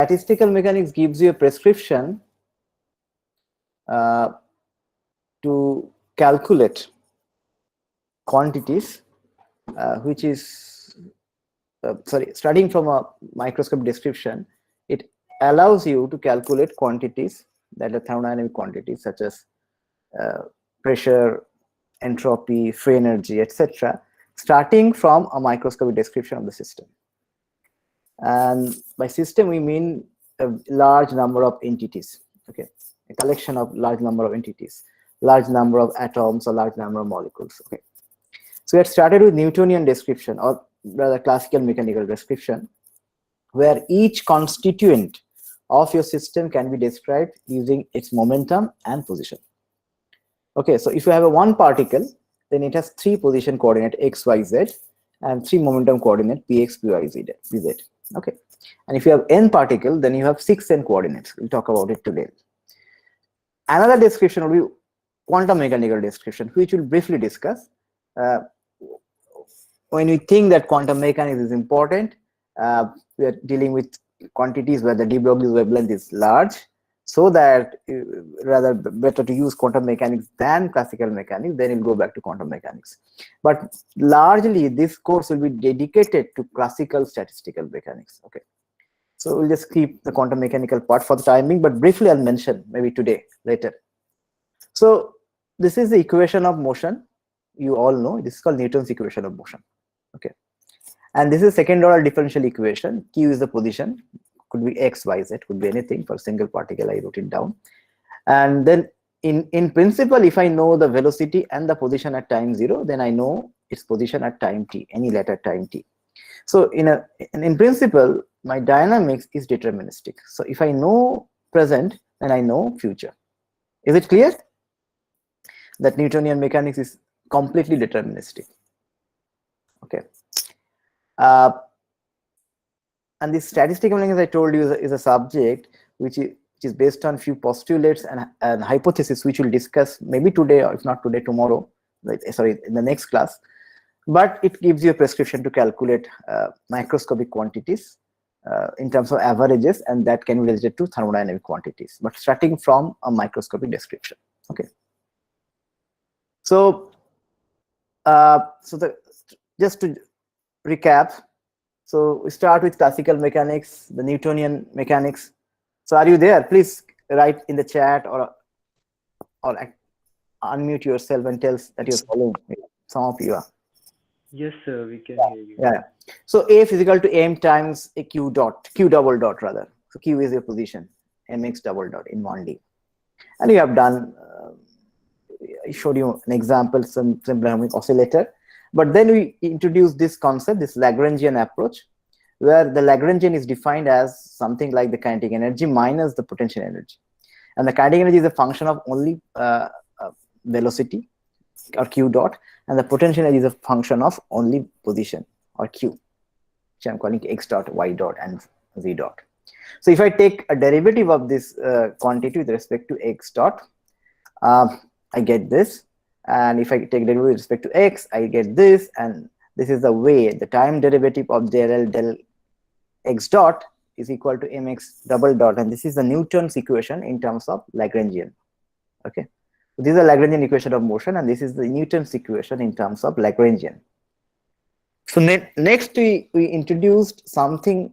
Statistical mechanics gives you a prescription to calculate quantities, which is starting from a microscopic description, it allows you to calculate quantities that are thermodynamic quantities such as pressure, entropy, free energy, etc., starting from a microscopic description of the system. And by system we mean a large number of entities, okay, a collection of large number of entities, large number of atoms or large number of molecules. Okay, so we had started with Newtonian description, or rather classical mechanical description, where each constituent of your system can be described using its momentum and position. Okay, so if you have a one particle, then it has three position coordinate x, y, z, and three momentum coordinate px, py, pz. Okay, and if you have n particle, then you have 6n coordinates. We'll talk about it today. Another description will be quantum mechanical description, which we'll briefly discuss. When we think that quantum mechanics is important, we are dealing with quantities where the de Broglie's wavelength is large, so that rather better to use quantum mechanics than classical mechanics. Then we'll go back to quantum mechanics. But largely, this course will be dedicated to classical statistical mechanics. Okay, so we'll just keep the quantum mechanical part for the time being, but briefly I'll mention maybe today, later. So this is the equation of motion. You all know this is called Newton's equation of motion. Okay, and this is second order differential equation. Q is the position, could be x, y, z, could be anything. For a single particle I wrote it down. And then in principle, if I know the velocity and the position at time 0, then I know its position at time t, any later time t. So in principle, my dynamics is deterministic. So if I know present, then I know future. Is it clear that Newtonian mechanics is completely deterministic? Okay. And this statistical mechanics I told you is a subject which is based on few postulates and hypotheses, which we'll discuss maybe today, or if not today, tomorrow, sorry, in the next class. But it gives you a prescription to calculate microscopic quantities in terms of averages, and that can be related to thermodynamic quantities, but starting from a microscopic description. Okay. So, just to recap, so we start with classical mechanics, the Newtonian mechanics. So are you there? Please write in the chat or unmute yourself and tell us that you're following. Some of you are. Yes, sir, we can hear you. Yeah. So F is equal to m times a q double dot rather. So q is your position, mx double dot in 1D. And you have done, I showed you an example, some simple harmonic oscillator. But then we introduce this concept, this Lagrangian approach, where the Lagrangian is defined as something like the kinetic energy minus the potential energy. And the kinetic energy is a function of only velocity, or q dot, and the potential energy is a function of only position, or q, which I'm calling x dot, y dot, and z dot. So if I take a derivative of this quantity with respect to x dot, I get this. And if I take derivative with respect to x, I get this. And this is the way the time derivative of del x dot is equal to mx double dot. And this is the Newton's equation in terms of Lagrangian. Okay. So this is the Lagrangian equation of motion, and this is the Newton's equation in terms of Lagrangian. So next we introduced something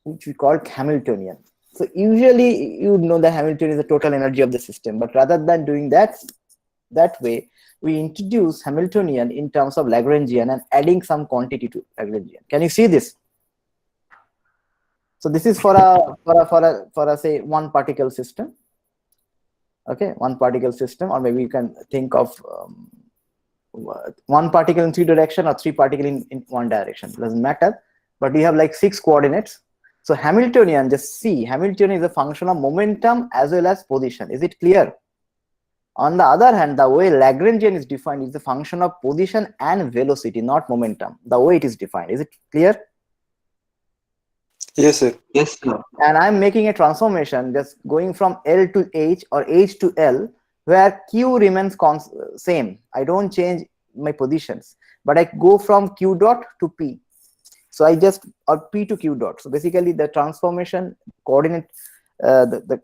which we call Hamiltonian. So usually you know that Hamiltonian is the total energy of the system, but rather than doing that way, we introduce Hamiltonian in terms of Lagrangian and adding some quantity to Lagrangian. Can you see this? So this is for a say one particle system. Okay, one particle system, or maybe you can think of one particle in 3 direction or 3 particle in 1 direction. Doesn't matter. But we have like 6 coordinates. So Hamiltonian, just see, Hamiltonian is a function of momentum as well as position. Is it clear? On the other hand, the way Lagrangian is defined is the function of position and velocity, not momentum. The way it is defined. Is it clear? Yes, sir. Yes, sir. And I'm making a transformation, just going from L to H or H to L, where Q remains same. I don't change my positions, but I go from Q dot to P. So I just, or P to Q dot. So basically the transformation coordinate, the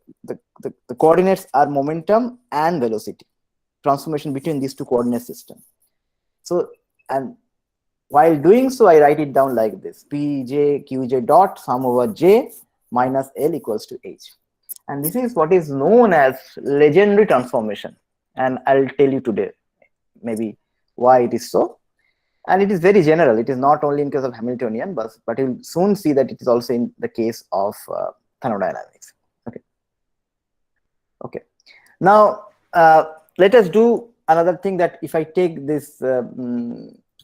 coordinates are momentum and velocity, transformation between these two coordinate systems. So, and while doing so, I write it down like this: Pj Qj dot sum over J minus L equals to H. And this is what is known as Legendre transformation. And I'll tell you today maybe why it is so. And it is very general. It is not only in case of Hamiltonian, but you'll soon see that it is also in the case of thermodynamics. Okay. Okay. Now, let us do another thing, that if I take this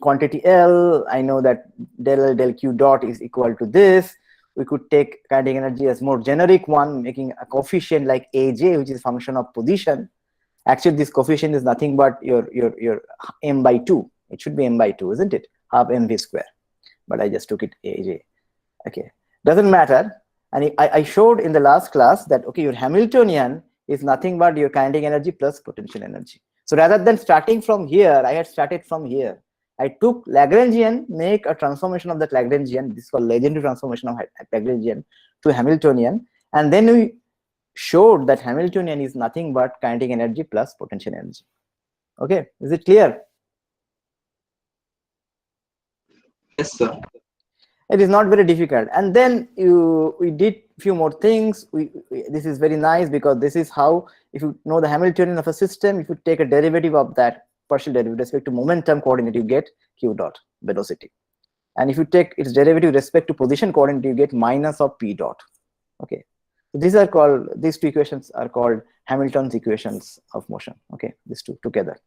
quantity L, I know that del L del Q dot is equal to this. We could take kinetic energy as more generic one, making a coefficient like AJ, which is a function of position. Actually, this coefficient is nothing but your m by 2. It should be m by 2, isn't it? Half mv square. But I just took it AJ. Okay, doesn't matter. And I showed in the last class that, okay, your Hamiltonian is nothing but your kinetic energy plus potential energy. So rather than starting from here, I had started from here. I took Lagrangian, make a transformation of that Lagrangian. This is called Legendre transformation of Lagrangian to Hamiltonian. And then we showed that Hamiltonian is nothing but kinetic energy plus potential energy. Okay, is it clear? Yes, sir. It is not very difficult. And then we did few more things. This is very nice, because this is how, if you know the Hamiltonian of a system, if you take a derivative of that partial derivative with respect to momentum coordinate, you get Q dot, velocity. And if you take its derivative with respect to position coordinate, you get minus of P dot. Okay, so these are called, these two equations are called Hamilton's equations of motion. Okay, these two together.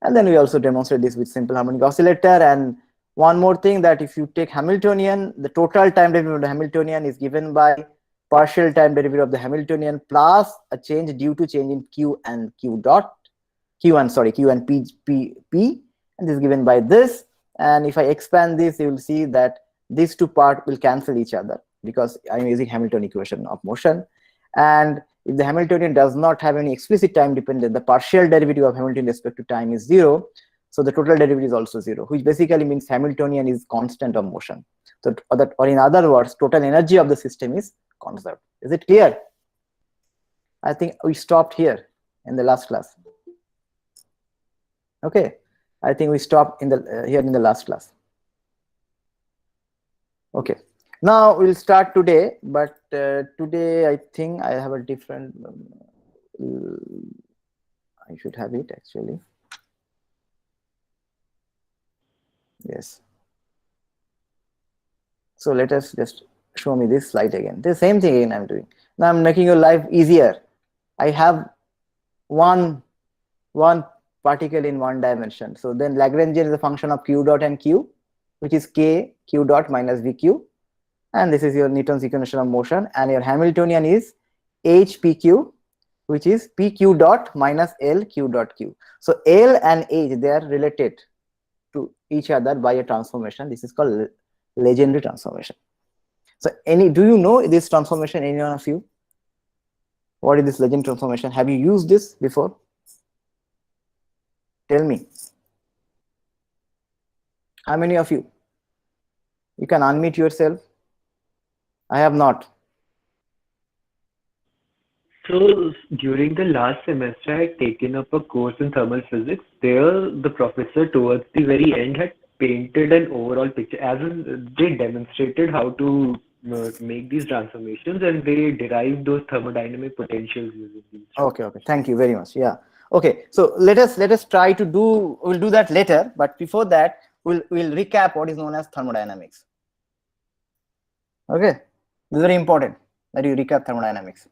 And then we also demonstrate this with simple harmonic oscillator. And one more thing, that if you take Hamiltonian, the total time derivative of the Hamiltonian is given by partial time derivative of the Hamiltonian plus a change due to change in Q and Q dot, Q and P, and this is given by this. And if I expand this, you will see that these two parts will cancel each other, because I'm using Hamilton equation of motion. And if the Hamiltonian does not have any explicit time dependence, the partial derivative of Hamiltonian respect to time is 0. So the total derivative is also 0, which basically means Hamiltonian is constant of motion. So, or in other words, total energy of the system is conserved. Is it clear? I think we stopped here in the last class. Okay, I think we stopped in the here in the last class. Okay, now we'll start today, but today I think I have a different. I should have it actually. Yes. So let us just show me this slide again. The same thing again I'm doing. Now I'm making your life easier. I have one particle in one dimension. So then Lagrangian is a function of Q dot and Q, which is K Q dot minus VQ. And this is your Newton's equation of motion. And your Hamiltonian is HPQ, which is PQ dot minus LQ dot Q. So L and H, they are related to each other by a transformation. This is called Legendre transformation. So do you know this transformation, any one of you? What is this Legendre transformation? Have you used this before? Tell me. How many of you? You can unmute yourself. I have not. So during the last semester, I had taken up a course in thermal physics. There, the professor towards the very end had painted an overall picture, as in they demonstrated how to make these transformations, and they derived those thermodynamic potentials using these. Okay, okay. Thank you very much. Yeah. Okay. So let us try to do. We'll do that later. But before that, we'll recap what is known as thermodynamics. Okay. This is very important that you recap thermodynamics.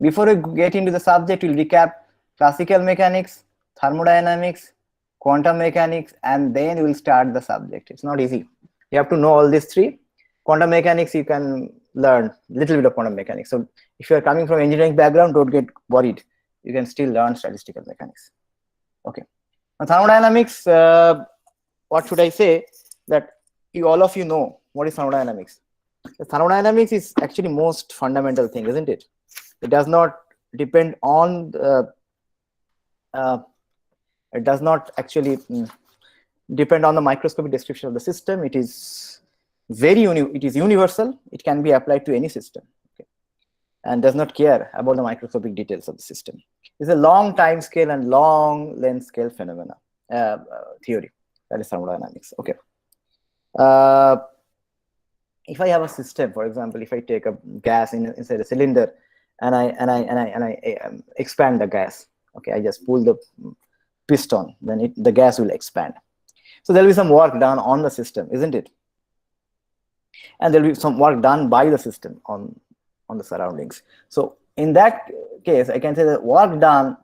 Before we get into the subject, we'll recap classical mechanics, thermodynamics, quantum mechanics, and then we'll start the subject. It's not easy. You have to know all these three. Quantum mechanics, you can learn a little bit of quantum mechanics. So if you're coming from engineering background, don't get worried. You can still learn statistical mechanics. Okay. Now, thermodynamics, what should I say? That all of you know what is thermodynamics. The thermodynamics is actually most fundamental thing, isn't it? It does not depend on it does not actually depend on the microscopic description of the system. It is universal. It can be applied to any system, okay, and does not care about the microscopic details of the system. It's a long time scale and long length scale phenomena theory. That is thermodynamics. Okay. If I have a system, for example, if I take a gas inside a cylinder and I expand the gas, okay, I just pull the piston, then the gas will expand. So there will be some work done on the system, isn't it? And there will be some work done by the system on the surroundings. So in that case, I can say that work done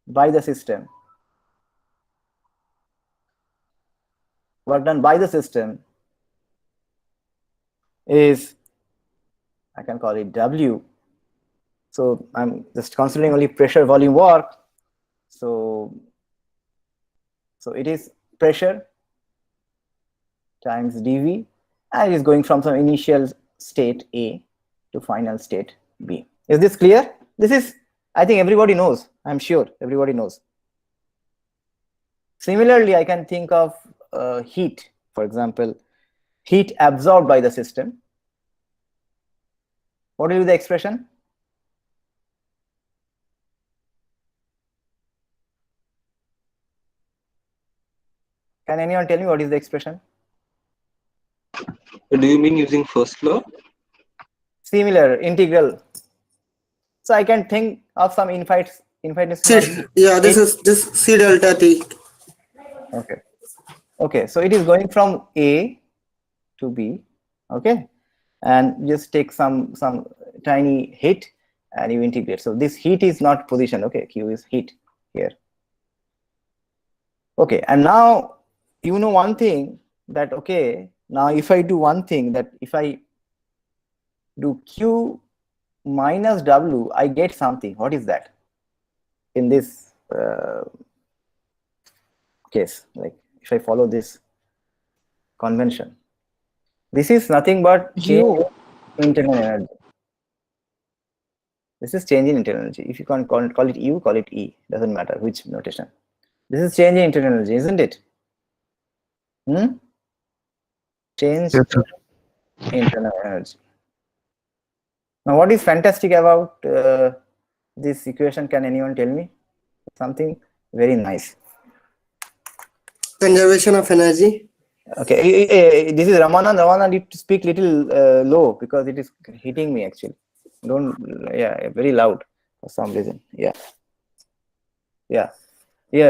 by the system, is, I can call it W. So I'm just considering only pressure volume work. So it is pressure times dV, and it is going from some initial state A to final state B. Is this clear? This is, I think everybody knows. I'm sure everybody knows. Similarly, I can think of heat, for example, heat absorbed by the system. What will be the expression? Can anyone tell me what is the expression? Do you mean using first law? Similar, integral. So I can think of some infiniteness. Yeah, this is C delta T. Okay. Okay, so it is going from A to B. Okay, and just take some tiny heat and you integrate. So this heat is not position. Okay, Q is heat here. Okay, and now you know one thing that, okay, now if I do one thing, that if I do Q minus W, I get something. What is that? In this case, like if I follow this convention, this is nothing but change in internal energy. This is change in internal energy. If you can call it U, call it E. Doesn't matter which notation. This is change in internal energy, isn't it? Change in internal energy. Now, what is fantastic about this equation? Can anyone tell me? Something very nice. Conservation of energy. Okay, this is Ramanand. Ramanand, need to speak little low because it is hitting me actually. Don't, yeah, very loud for some reason. Yeah.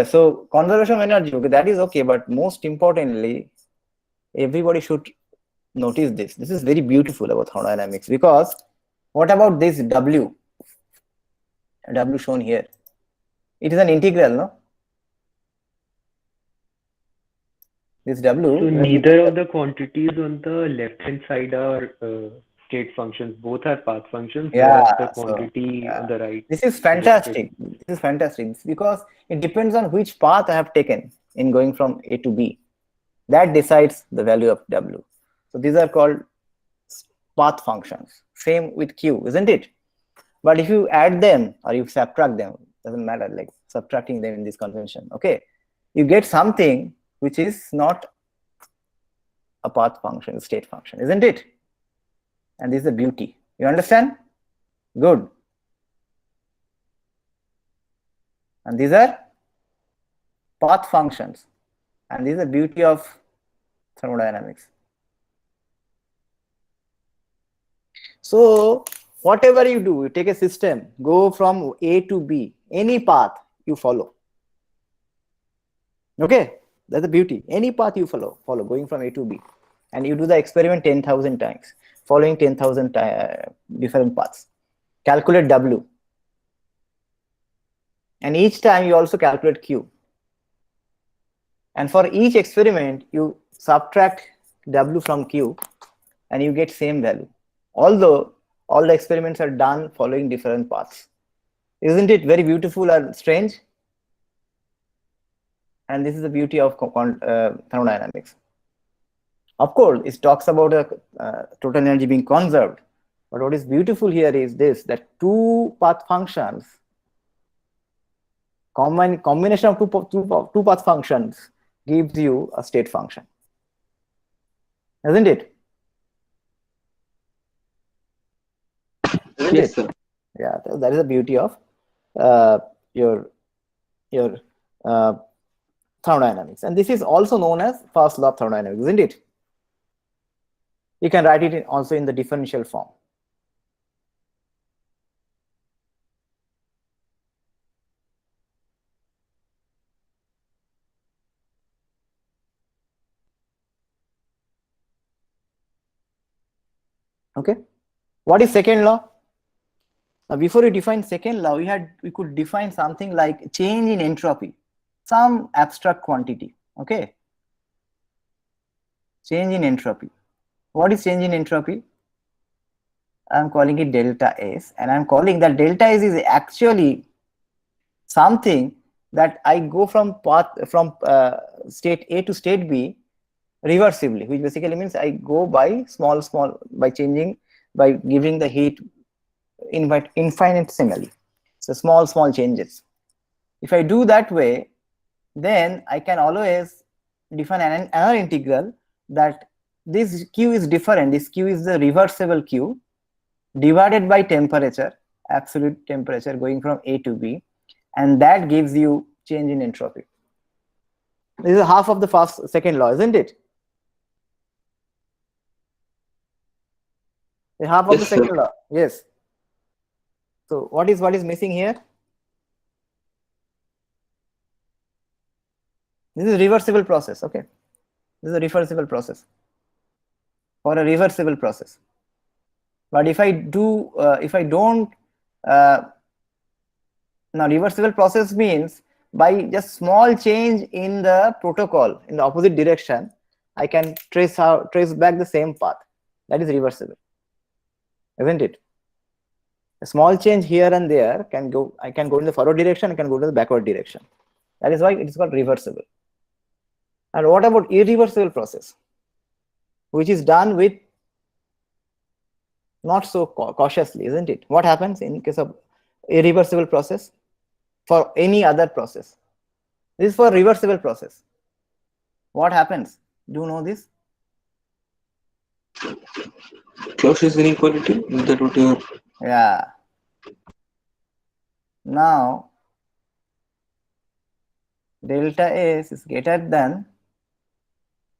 So conservation of energy, okay, that is okay, but most importantly, everybody should notice this. This is very beautiful about thermodynamics, because what about this W? W shown here. It is an integral, no? This W. So neither of the quantities on the left hand side are state functions. Both are path functions. Yeah. Whereas the quantity on the right. This is fantastic. This is fantastic because it depends on which path I have taken in going from A to B. That decides the value of W. So these are called path functions. Same with Q, isn't it? But if you add them or you subtract them, doesn't matter, like subtracting them in this convention, okay, you get something which is not a path function, state function, isn't it? And this is the beauty. You understand? Good. And these are path functions. And this is the beauty of thermodynamics. So whatever you do, you take a system, go from A to B, any path you follow. Okay, that's the beauty. Any path you follow going from A to B, and you do the experiment 10,000 times, following 10,000 different paths. Calculate W, and each time you also calculate Q. And for each experiment, you subtract W from Q, and you get same value. Although all the experiments are done following different paths. Isn't it very beautiful or strange? And this is the beauty of thermodynamics. Of course, it talks about total energy being conserved. But what is beautiful here is this, that two path functions Combination of two path functions gives you a state function, isn't it? Isn't Yes, it? sir. Yeah, that is the beauty of your thermodynamics, and this is also known as first law of thermodynamics, isn't it? You can write it also in the differential form. Okay, what is second law? Now, before we define second law, we could define something like change in entropy, some abstract quantity. Okay, change in entropy. What is change in entropy? I'm calling it delta S, and I'm calling that delta S is actually something that I go from state A to state B reversibly, which basically means I go by by giving the heat infinitesimally. So small changes. If I do that way, then I can always define another integral that this Q is different. This Q is the reversible Q divided by temperature, absolute temperature going from A to B, and that gives you change in entropy. This is half of the second law, isn't it? Half of Yes, the sir. second law, yes. So what is missing here? This is a reversible process. Okay, this is a reversible process for a reversible process. But if I don't, now reversible process means by just small change in the protocol in the opposite direction, I can trace back the same path. That is reversible, isn't it? A small change here and there I can go in the forward direction, I can go to the backward direction. That is why it is called reversible. And what about irreversible process, which is done with not so cautiously, isn't it? What happens in case of irreversible process for any other process? This is for reversible process. What happens? Do you know this? Closures inequality. Is that what you're? Yeah. Now delta S is greater than,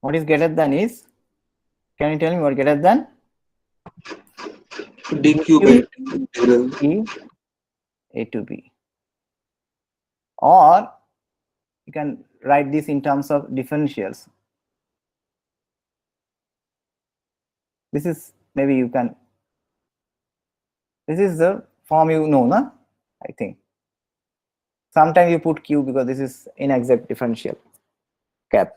what is greater than is, can you tell me what greater than? dq by integral E A to B. Or you can write this in terms of differentials. This is maybe you can, this is the form you know, na? I think. Sometimes you put Q because this is inexact differential cap.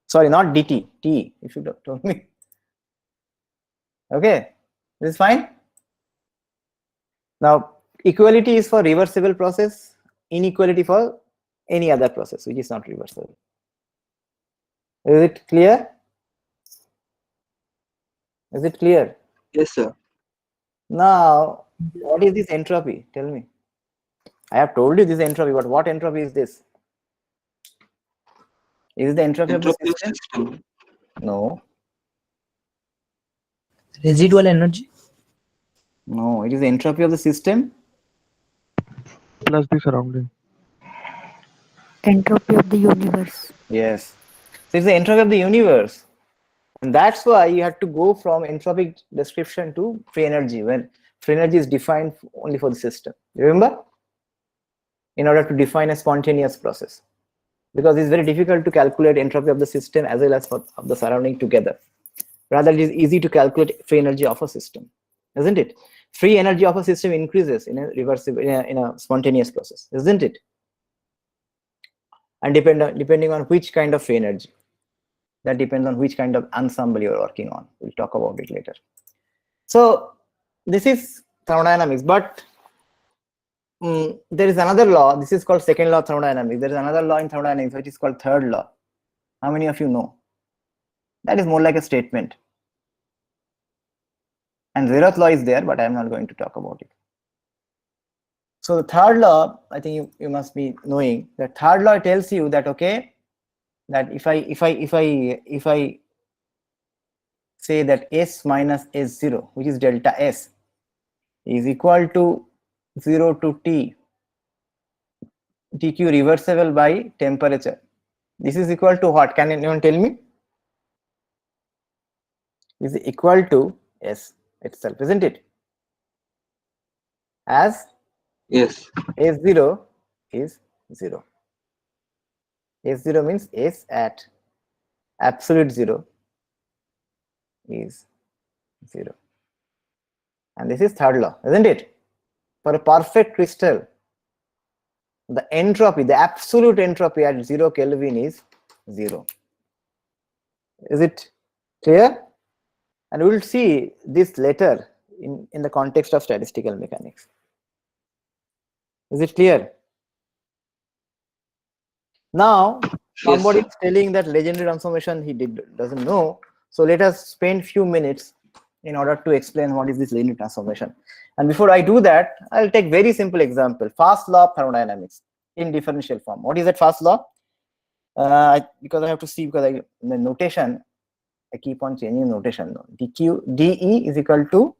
Sorry, not dt, T, if you told me. Okay, this is fine. Now, equality is for reversible process, inequality for any other process which is not reversible. Is it clear? Is it clear? Yes, sir. Now, what is this entropy? Tell me. I have told you this entropy, but what entropy is this? Is it the entropy of the Entropy of system? system. No. Residual energy No, it is the entropy of the system. plus the surrounding. Entropy of the universe. Yes. So it's the entropy of the universe. And that's why you have to go from entropic description to free energy, when free energy is defined only for the system. Remember? In order to define a spontaneous process. Because it's very difficult to calculate entropy of the system as well as of the surrounding together. Rather, it is easy to calculate free energy of a system, isn't it? Free energy of a system increases in a reversible, in a spontaneous process, isn't it? And depending on which kind of free energy. That depends on which kind of ensemble you're working on. We'll talk about it later. So this is thermodynamics, but there is another law. This is called second law of thermodynamics. There is another law in thermodynamics which is called third law. How many of you know? That is more like a statement. And zeroth law is there, but I'm not going to talk about it. So the third law, I think you must be knowing, the third law tells you that, okay, that if I say that S minus S0, which is delta S, is equal to 0 to T, TQ reversible by temperature. This is equal to what? Can anyone tell me? Is equal to S itself, isn't it? As Yes. S0 is 0. S0 means S at absolute 0 is 0. And this is third law, isn't it? For a perfect crystal, the entropy, the absolute entropy at 0 Kelvin is 0. Is it clear? And we will see this later in the context of statistical mechanics. Is it clear? Now, Yes, somebody sir. is telling that Legendre transformation he doesn't know. So let us spend few minutes in order to explain what is this Legendre transformation. And before I do that, I'll take very simple example. First law of thermodynamics in differential form. What is that first law? Because I have to see, because the notation, I keep on changing notation. dE is equal to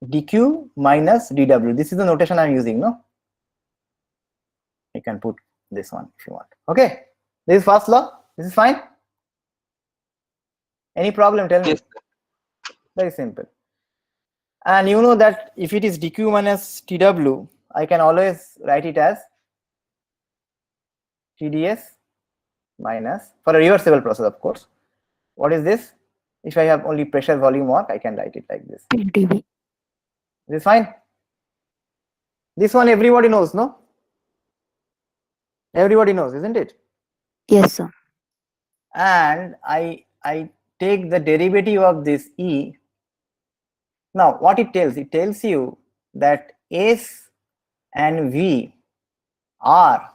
dq minus dw. This is the notation I'm using, no? You can put this one if you want. Okay, this is first law. This is fine. Any problem? Tell me. Yes, Very simple. And you know that if it is dq minus tw, I can always write it as tds minus, for a reversible process, of course. What is this? If I have only pressure volume work, I can write it like this. dV. This is fine. This one everybody knows, no? Everybody knows, isn't it? Yes, sir. And I take the derivative of this E. Now what it tells you that S and V are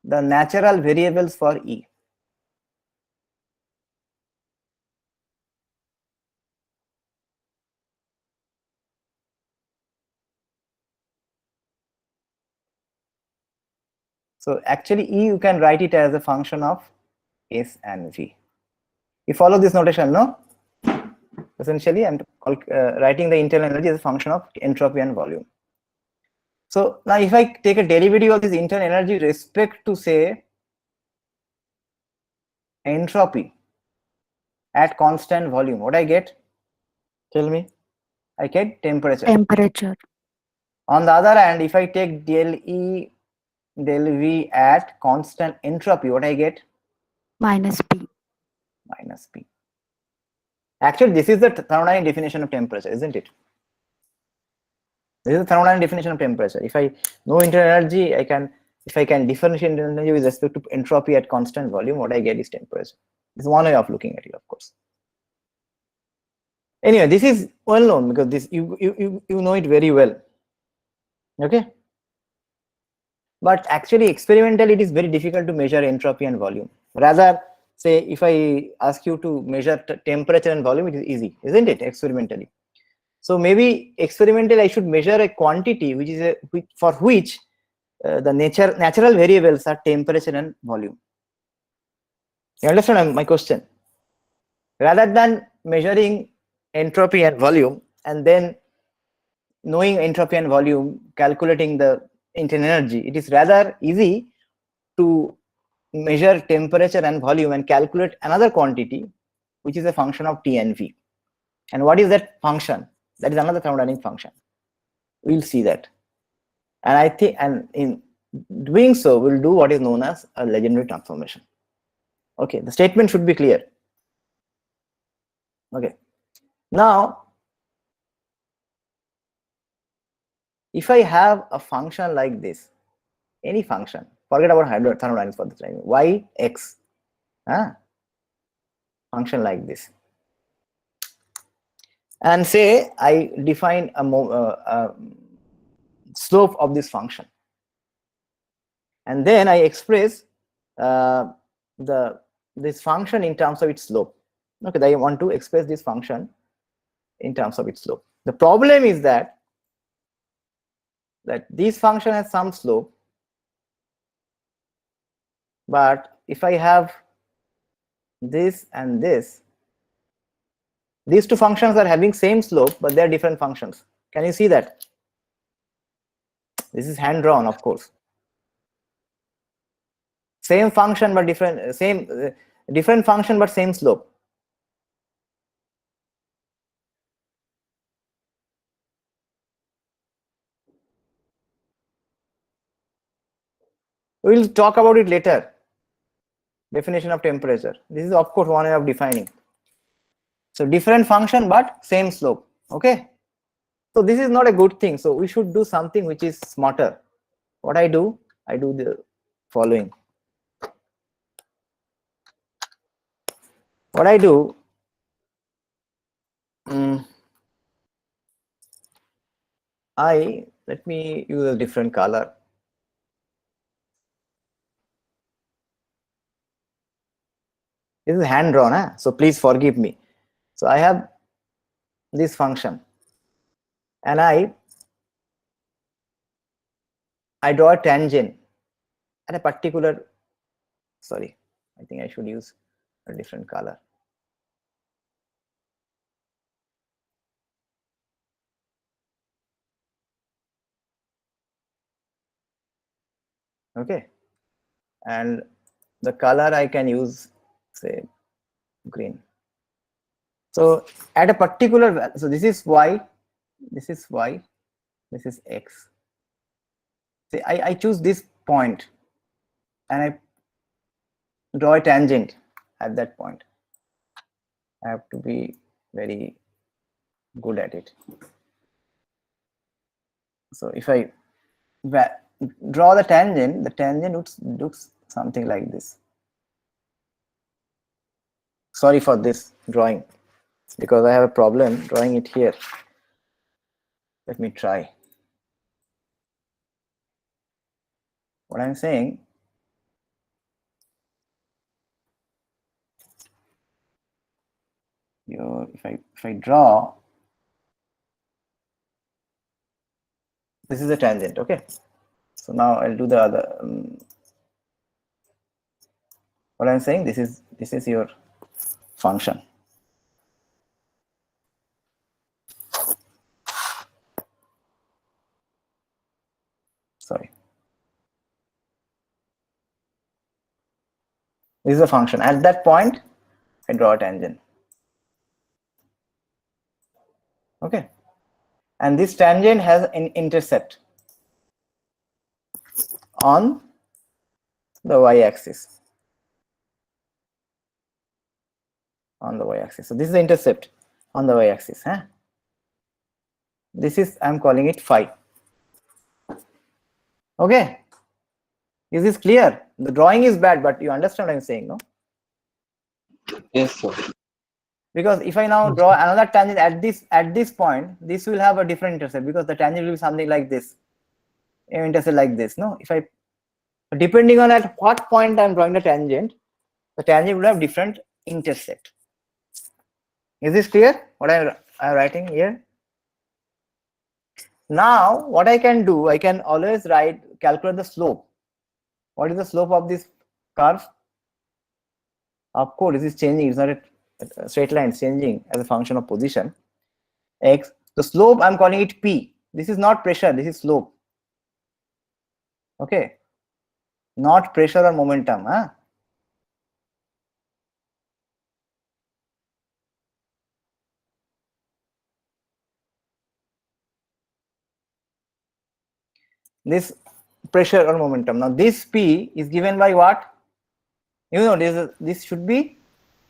the natural variables for E. So actually E, you can write it as a function of S and V. You follow this notation, no? Essentially I'm writing the internal energy as a function of entropy and volume. So now if I take a derivative of this internal energy with respect to, say, entropy at constant volume, what I get? Tell me. I get temperature. Temperature. On the other hand, if I take del E del V at constant entropy, what I get? Minus P. Minus P. Actually, this is the thermodynamic definition of temperature, isn't it? This is the thermodynamic definition of temperature. If I know internal energy, if I can differentiate internal energy with respect to entropy at constant volume, what I get is temperature. This is one way of looking at it, of course. Anyway, this is well known because this you know it very well. Okay. But actually, experimentally, it is very difficult to measure entropy and volume. Rather, say if I ask you to measure temperature and volume, it is easy, isn't it? Experimentally. So maybe experimentally, I should measure a quantity which is for which the natural variables are temperature and volume. You understand my question? Rather than measuring entropy and volume and then knowing entropy and volume, calculating the internal energy, it is rather easy to measure temperature and volume and calculate another quantity which is a function of T and V. And what is that function? That is another thermodynamic function. We'll see that. And I think, and in doing so, we'll do what is known as a Legendre transformation. Okay, the statement should be clear. Okay, now if I have a function like this, any function, forget about thermodynamics for the time, y, x, function like this, and say I define a slope of this function, and then I express this function in terms of its slope. Okay, I want to express this function in terms of its slope. The problem is that that this function has some slope, but if I have this and this, these two functions are having same slope, but they are different functions. Can you see that? This is hand drawn, of course. Same function but different, different function but same slope. We will talk about it later. Definition of temperature. This is of course one way of defining. So different function but same slope. Okay. So this is not a good thing. So we should do something which is smarter. What I do the following. What I do, let me use a different color. This is hand drawn, so please forgive me. So I have this function, and I draw a tangent at a particular. Sorry, I think I should use a different color. Okay, and the color I can use, say, green. So at a particular, so this is y, this is y, this is x. See, I choose this point and I draw a tangent at that point. I have to be very good at it. So if I draw the tangent looks something like this. Sorry for this drawing, because I have a problem drawing it here. Let me try. What I'm saying, if I draw, this is a tangent, okay? So now I'll do the other. What I'm saying, this is your function. Sorry. This is a function. At that point, I draw a tangent. Okay. And this tangent has an intercept on the y-axis. On the y-axis. So this is the intercept on the y-axis. This is, I'm calling it phi. Okay. Is this clear? The drawing is bad, but you understand what I'm saying, no? Yes, sir. Because if I now draw another tangent at this point, this will have a different intercept, because the tangent will be something like this, intercept like this. No, if I, depending on at what point I'm drawing the tangent will have different intercept. Is this clear? What I'm writing here? Now, what I can do, I can always calculate the slope. What is the slope of this curve? Of course, this is changing. It's not a straight line. It's changing as a function of position. X. The slope, I'm calling it P. This is not pressure. This is slope. Okay. Not pressure or momentum. This pressure or momentum. Now this P is given by what? You know, this should be,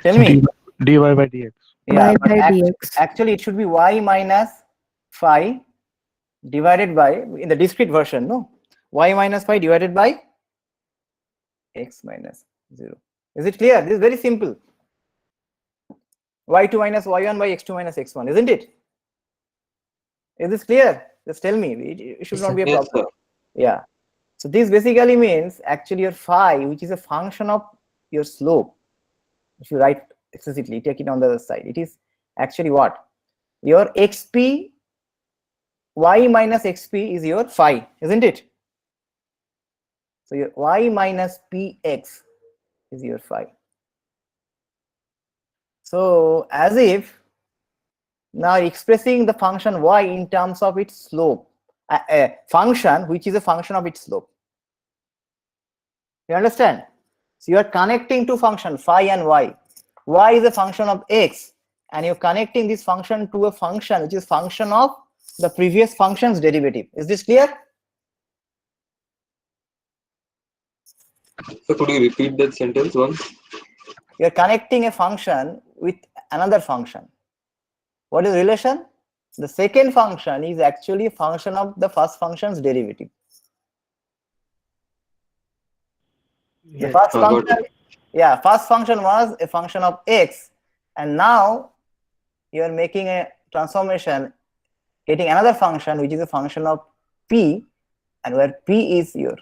tell me. dy by dx. Yeah, Y but by dx. actually it should be y minus phi divided by, in the discrete version, no? Y minus phi divided by x minus 0. Is it clear? This is very simple. y2 minus y1 by x2 minus x1, isn't it? Is this clear? Just tell me. It should not be a Yes, problem. sir. Yeah. So this basically means actually your phi, which is a function of your slope. If you write explicitly, take it on the other side. It is actually what? Your xp y minus xp is your phi, isn't it? So your y minus px is your phi. So as if now expressing the function y in terms of its slope, a function which is a function of its slope. You understand? So you are connecting two functions, phi and y. Y is a function of x, and you're connecting this function to a function which is function of the previous function's derivative. Is this clear? So could you repeat that sentence once? You're connecting a function with another function. What is relation? The second function is actually a function of the first function's derivative. The Yes. first Got function, it. yeah, first function was a function of x, and now you are making a transformation, getting another function which is a function of p, and where p is your.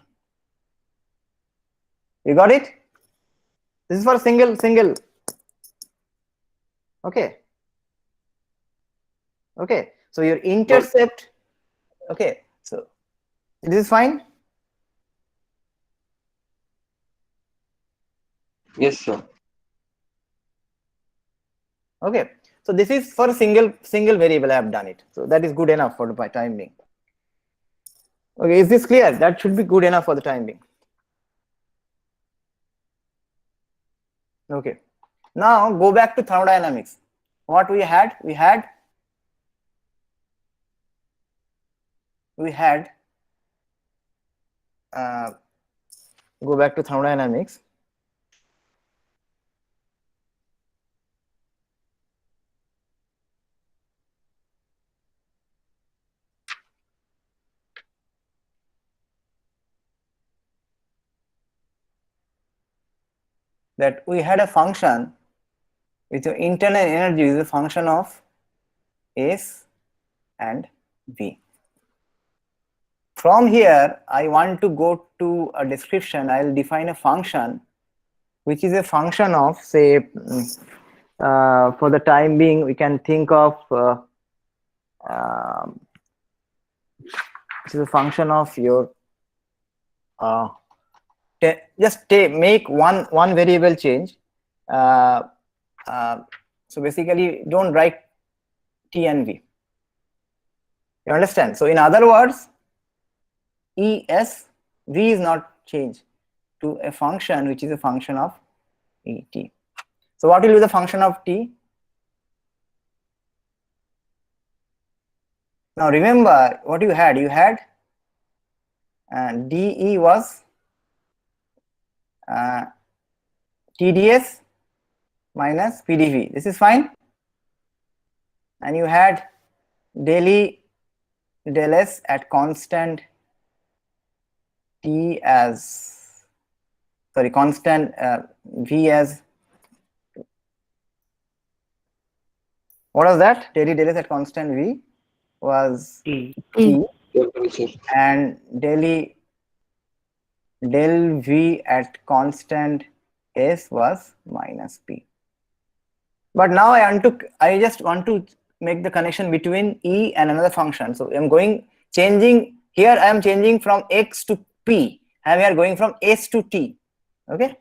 You got it? This is for single. Okay. Okay. So your intercept. Okay. So this is fine. Yes, sir. Okay. So this is for single variable. I have done it. So that is good enough for the time being. Okay. Is this clear? That should be good enough for the time being. Okay. Now go back to thermodynamics. What we had? We had go back to thermodynamics. That we had a function with your internal energy is a function of S and V. From here, I want to go to a description. I'll define a function which is a function of, say, for the time being, we can think of which is a function of your make one variable change. So basically, don't write t and v. You understand? So in other words, v is not changed to a function which is a function of et. So what will be the function of t? Now remember what you had. You had dE was TdS minus PdV. This is fine. And you had del E del S at constant T as, sorry, constant V as, what was that? Del E del S at constant V was T. T, Temperature. and del V at constant S was minus P. But now I just want to make the connection between E and another function. So I'm changing here. I am changing from X to P, and we are going from S to T. Okay.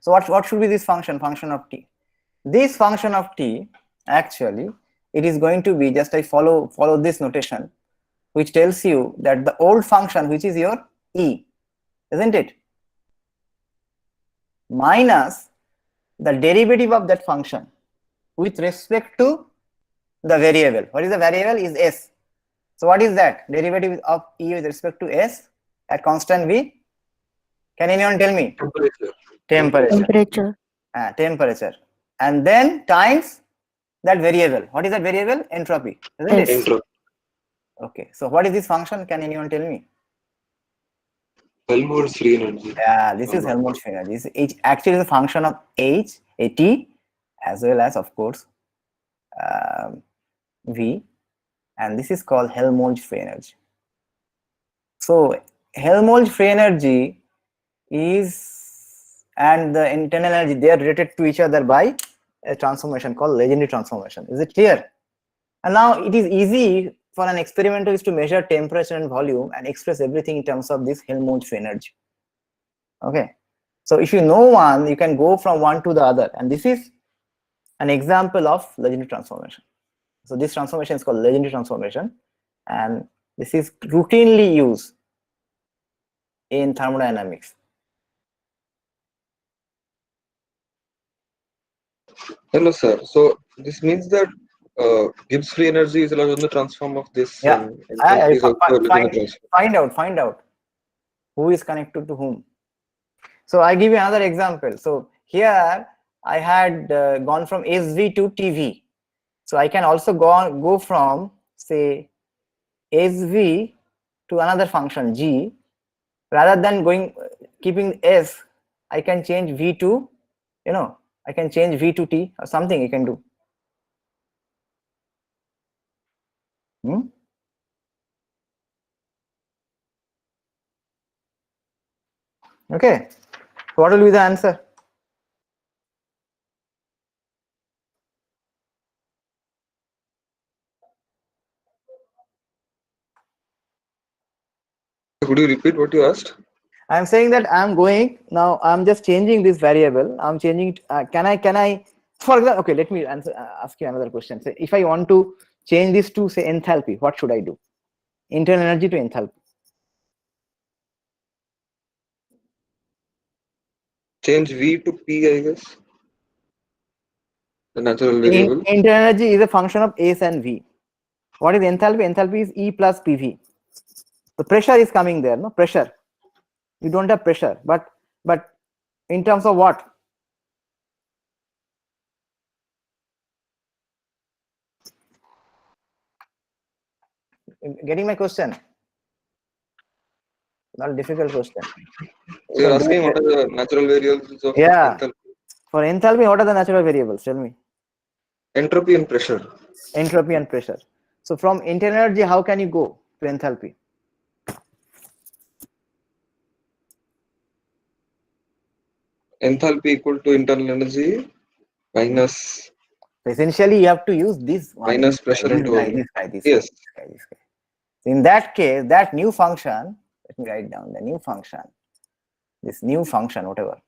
So what should be this function of T? This function of T, actually, it is going to be just, I follow this notation, which tells you that the old function, which is your E, isn't it, minus the derivative of that function with respect to the variable. What is the variable? Is S. So what is that? Derivative of E with respect to S at constant V? Can anyone tell me? Temperature. Temperature. And then times that variable. What is that variable? Entropy, isn't it? Entropy. Okay. So what is this function? Can anyone tell me? Helmholtz free energy. Yeah, this is Helmholtz free energy. This is actually the function of H, T, as well as, of course, V, and this is called Helmholtz free energy. So Helmholtz free energy is, and the internal energy, they are related to each other by a transformation called Legendre transformation. Is it clear? And now it is easy for an experimenter is to measure temperature and volume and express everything in terms of this Helmholtz energy. Okay, so if you know one, you can go from one to the other, and this is an example of Legendre transformation. So this transformation is called Legendre transformation, and this is routinely used in thermodynamics. Hello, sir. So this means that Gibbs free energy is allowed on the transform of this, Yeah, and enthalpy is also allowed in the transform. find out who is connected to whom. So I give you another example. So here I had gone from SV to TV. So I can also go from, say, SV to another function G. Rather than keeping S, I can change V to, I can change V to T or something you can do. Okay, so what will be the answer? Could you repeat what you asked? I'm saying that I'm going now. I'm just changing this variable. I'm changing. Can I? For example, okay. Let me ask you another question. Say, if I want to change this to say enthalpy, what should I do? Internal energy to enthalpy. Change V to P, I guess. The natural variable. Internal energy is a function of S and V. What is enthalpy? Enthalpy is E plus PV. The pressure is coming there. No pressure. You don't have pressure, but in terms of what? Getting my question? Not a difficult question. So you're asking what are the natural variables of enthalpy? For enthalpy, what are the natural variables? Tell me. Entropy and pressure. Entropy and pressure. So from internal energy, how can you go to enthalpy? Enthalpy equal to internal energy minus. So essentially, you have to use this one. Minus pressure into volume. Yes. Guy. So in that case, that new function, let me write down the new function. This new function, whatever.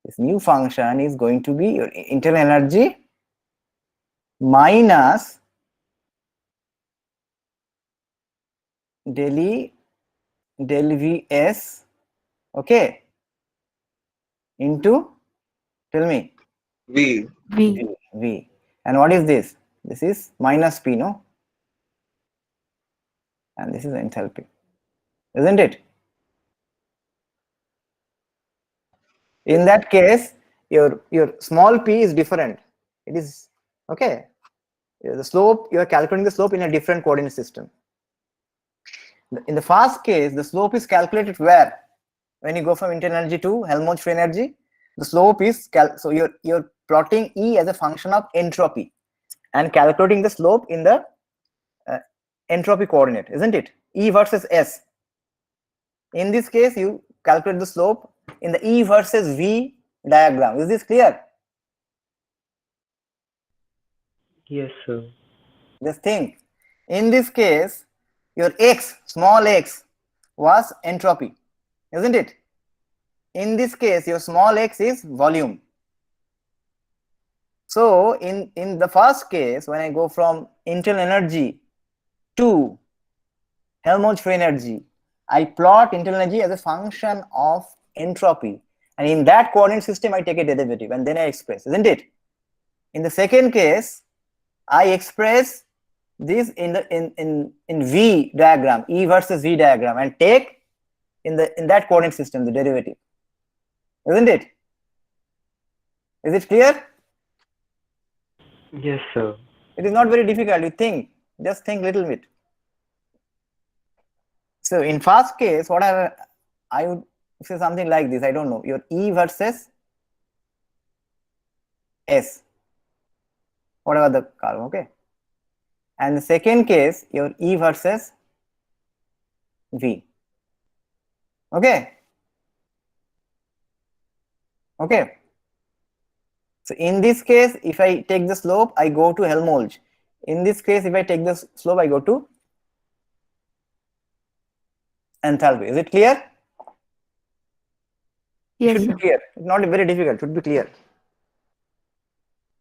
This new function is going to be your internal energy minus del E del Vs, okay, into, tell me. V. V. And what is this? This is minus P, no? And this is enthalpy, isn't it? In that case, your small p is different. It is okay. The slope, you are calculating the slope in a different coordinate system. In the first case, the slope is calculated where? When you go from internal energy to Helmholtz free energy, the slope is so you're plotting E as a function of entropy and calculating the slope in the entropy coordinate, isn't it? E versus S. In this case, you calculate the slope in the E versus V diagram. Is this clear? Yes, sir. Just think. In this case, your x, small x, was entropy, isn't it? In this case, your small x is volume. So in the first case, when I go from internal energy to Helmholtz free energy, I plot internal energy as a function of entropy, and in that coordinate system I take a derivative and then I express, isn't it? In the second case, I express this in V diagram, E versus V diagram, and take in that coordinate system the derivative, isn't it? Is it clear? Yes, sir. It is not very difficult. You think, just think little bit. So in first case, what I would say something like this. I don't know, your E versus S, whatever the column, okay. And the second case, your E versus V, okay. Okay. So in this case, if I take the slope, I go to Helmholtz. In this case, if I take the slope, I go to enthalpy. Is it clear? It Yes, should be sir. clear. It's not very difficult. It should be clear.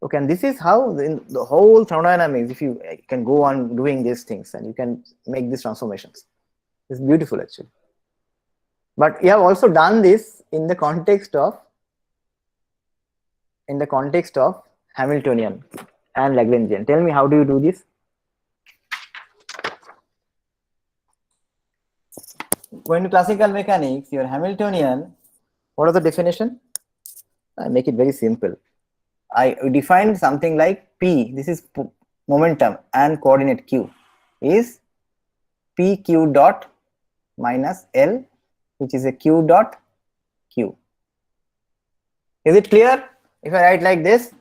Okay, and this is how in the whole thermodynamics, if you can go on doing these things and you can make these transformations. It's beautiful actually. But you have also done this in the context of Hamiltonian and Lagrangian. Tell me, how do you do this? Going to classical mechanics, your Hamiltonian, what is the definition? I make it very simple. I defined something like P, this is momentum, and coordinate Q is PQ dot minus L, which is a Q dot Q. Is it clear? If I write like this,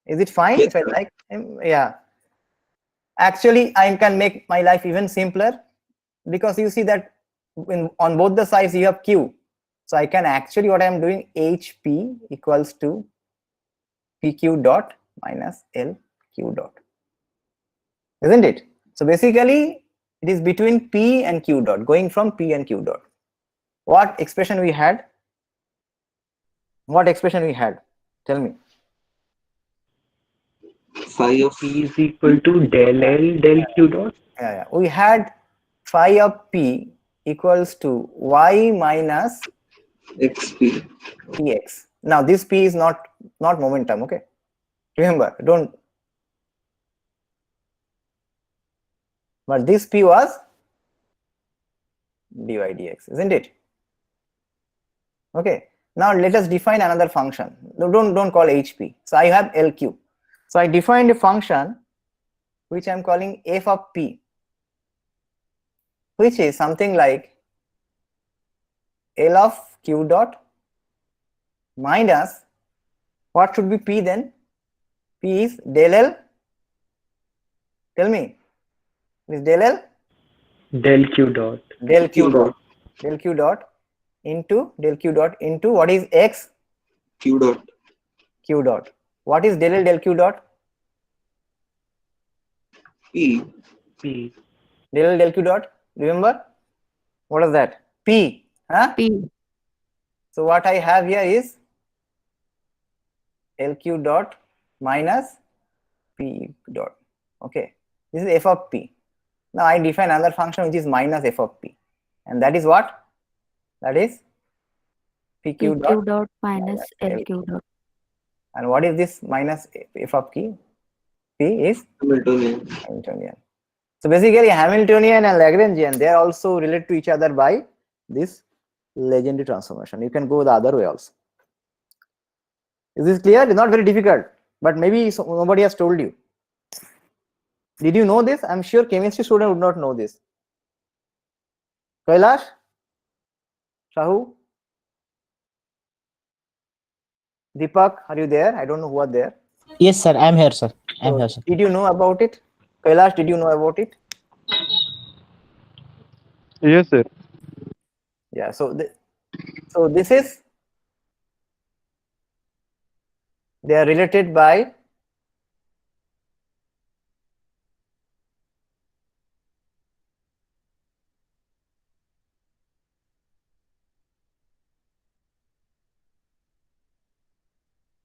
is it fine? Yes, If I sir. like, yeah. Actually, I can make my life even simpler, because you see that on both the sides you have Q. So I can actually, what I am doing, HP equals to PQ dot minus LQ dot. Isn't it? So basically, it is between P and Q dot, going from P and Q dot. What expression we had? What expression we had? Tell me. Phi of P is equal to del L del Q dot. Yeah. We had phi of P equals to Y minus XP. Px. Now this P is not momentum, okay? Remember, don't. But this P was dy dx, isn't it? Okay. Now let us define another function. Don't call HP. So I have LQ. So I defined a function which I am calling f of P, which is something like L of Q dot minus, what should be P then? P is del L. Tell me. It is del L? Del Q dot. Del Q Q dot. dot. Del Q dot into what is X? Q dot. Q dot. What is del L del Q dot? P. P. Del L del Q dot. Remember? What is that? P. Huh? P. So what I have here is LQ dot minus P dot. Okay. This is f of P. Now I define another function which is minus f of P. And that is what? That is PQ dot. PQ dot minus LQ dot. And what is this minus f of P? P is Hamiltonian. Hamiltonian. So basically Hamiltonian and Lagrangian, they are also related to each other by this Legendre transformation. You can go the other way also. Is this clear? It's not very difficult, but maybe nobody has told you. Did you know this? I'm sure chemistry student would not know this. Kailash? Shahu? Deepak, are you there? I don't know who are there. Yes, sir. I'm here, sir. I'm So here, sir. did you know about it? Kailash, did you know about it? Yes, sir. Yeah. So this is, they are related by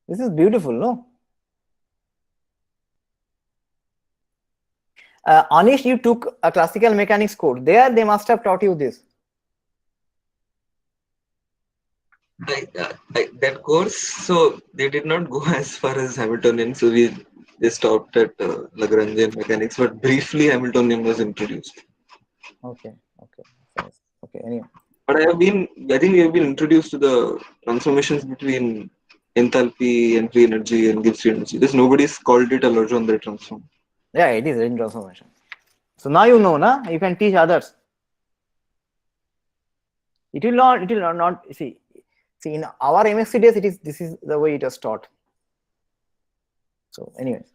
this is beautiful, no? Anish, you took a classical mechanics course. There they must have taught you this. That course, so they did not go as far as Hamiltonian, so we just stopped at Lagrangian mechanics, but briefly Hamiltonian was introduced. Okay. Anyway. But I think we have been introduced to the transformations between enthalpy and free energy and Gibbs free energy. Just nobody's called it a Legendre transform. Yeah, it is Legendre transformation. So now you know, na? You can teach others. It will not see in our MSc days, this is the way it was taught. So anyways,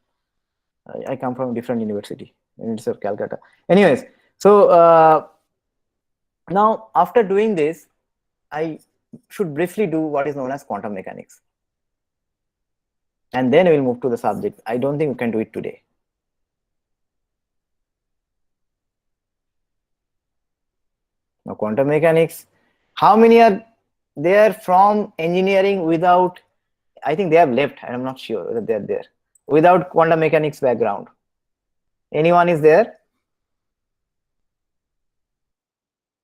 I come from a different university, University of Calcutta. Anyways, so now after doing this, I should briefly do what is known as quantum mechanics. and then we'll move to the subject. I don't think we can do it today. Now, quantum mechanics. How many are there from engineering without? I think they have left. I'm not sure whether they're there without quantum mechanics background. Anyone is there?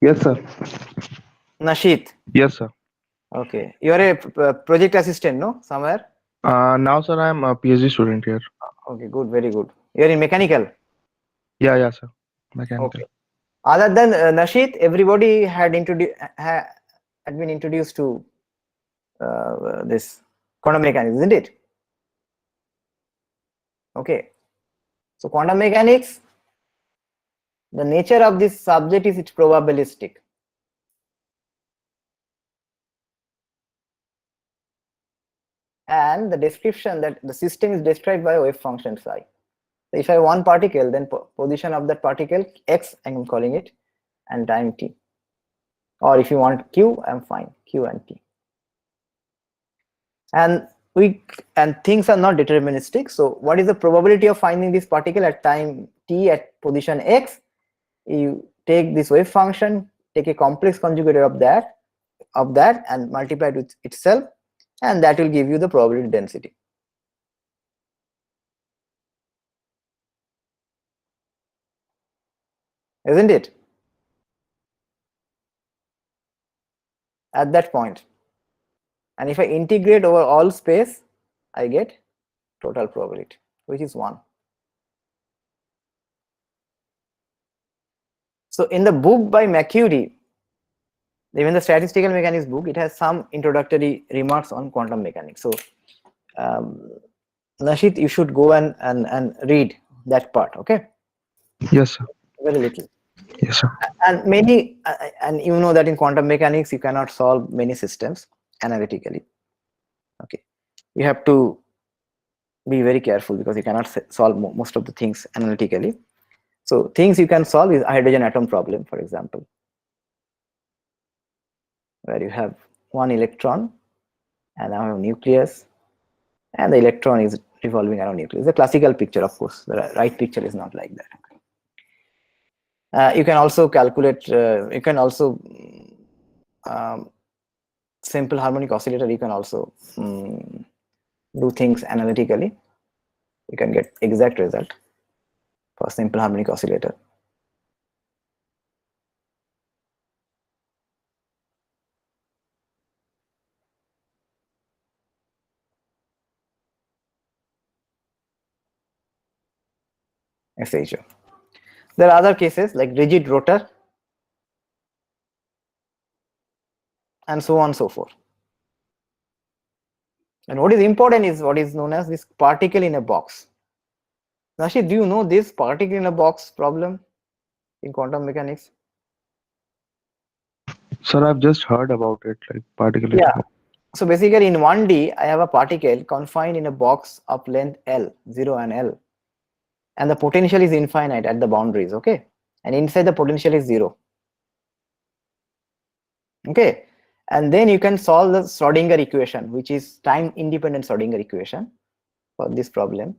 Yes, sir. Nashit. Yes, sir. Okay, you are a project assistant, no? Somewhere. Now, sir, I'm a PhD student here. Okay, good, very good. You are in mechanical. Yeah, sir. Mechanical. Okay. Other than Nashit, everybody had been introduced to this quantum mechanics, isn't it? Okay. So quantum mechanics, the nature of this subject is it's probabilistic. And the description that the system is described by a wave function psi. So if I have one particle, then position of that particle x, I'm calling it, and time t. Or if you want q, I'm fine, q and t. And things are not deterministic. So what is the probability of finding this particle at time t at position x? You take this wave function, take a complex conjugate of that and multiply it with itself, and that will give you the probability density. Isn't it? At that point. And if I integrate over all space, I get total probability, which is 1. So in the book by McCurry, even the statistical mechanics book, it has some introductory remarks on quantum mechanics. So Nashit, you should go and read that part, okay? Yes, sir. Very little. Yes, sir. And many, and you know that in quantum mechanics, you cannot solve many systems analytically. Okay, you have to be very careful because you cannot solve most of the things analytically. So things you can solve is hydrogen atom problem, for example, where you have one electron and now have a nucleus, and the electron is revolving around nucleus. The classical picture, of course. The right picture is not like that. You can also calculate. You can also simple harmonic oscillator. You can also do things analytically. You can get exact result for simple harmonic oscillator. SHO. There are other cases like rigid rotor and so on and so forth. And what is important is what is known as this particle in a box. Nashit, do you know this particle in a box problem in quantum mechanics? Sir, I've just heard about it, like particularly. Yeah. So basically in 1D, I have a particle confined in a box of length L, 0 and L. And the potential is infinite at the boundaries, okay? And inside the potential is 0. Okay. And then you can solve the Schrodinger equation, which is time independent Schrodinger equation for this problem.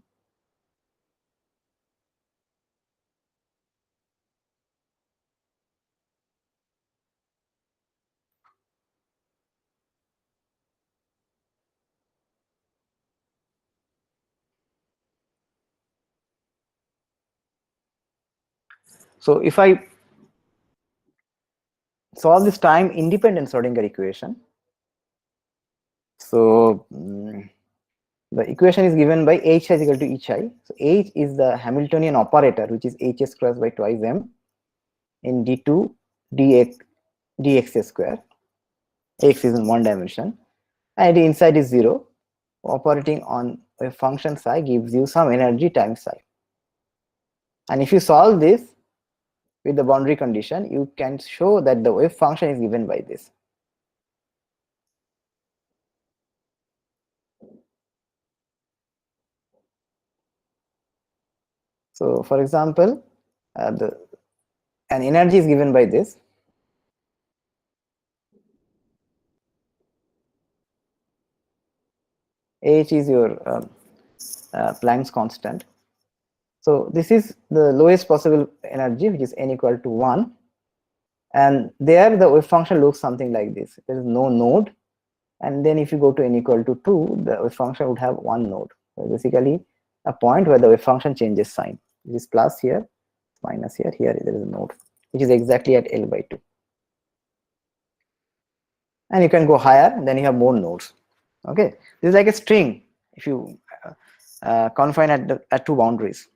So if I solve this time independent Schrodinger equation, so the equation is given by h is equal to hi. So h is the Hamiltonian operator, which is hs crossed by twice m in d2 dx square. X is in one dimension, and inside is 0. Operating on a function psi gives you some energy times psi. And if you solve this with the boundary condition, you can show that the wave function is given by this. So for example, an energy is given by this. H is your Planck's constant. So this is the lowest possible energy, which is n equal to 1. And there the wave function looks something like this. There is no node. And then if you go to n equal to 2, the wave function would have one node. So basically a point where the wave function changes sign. This is plus here, minus here, here there is a node, which is exactly at L by 2. And you can go higher, then you have more nodes. Okay, this is like a string if you confine at two boundaries.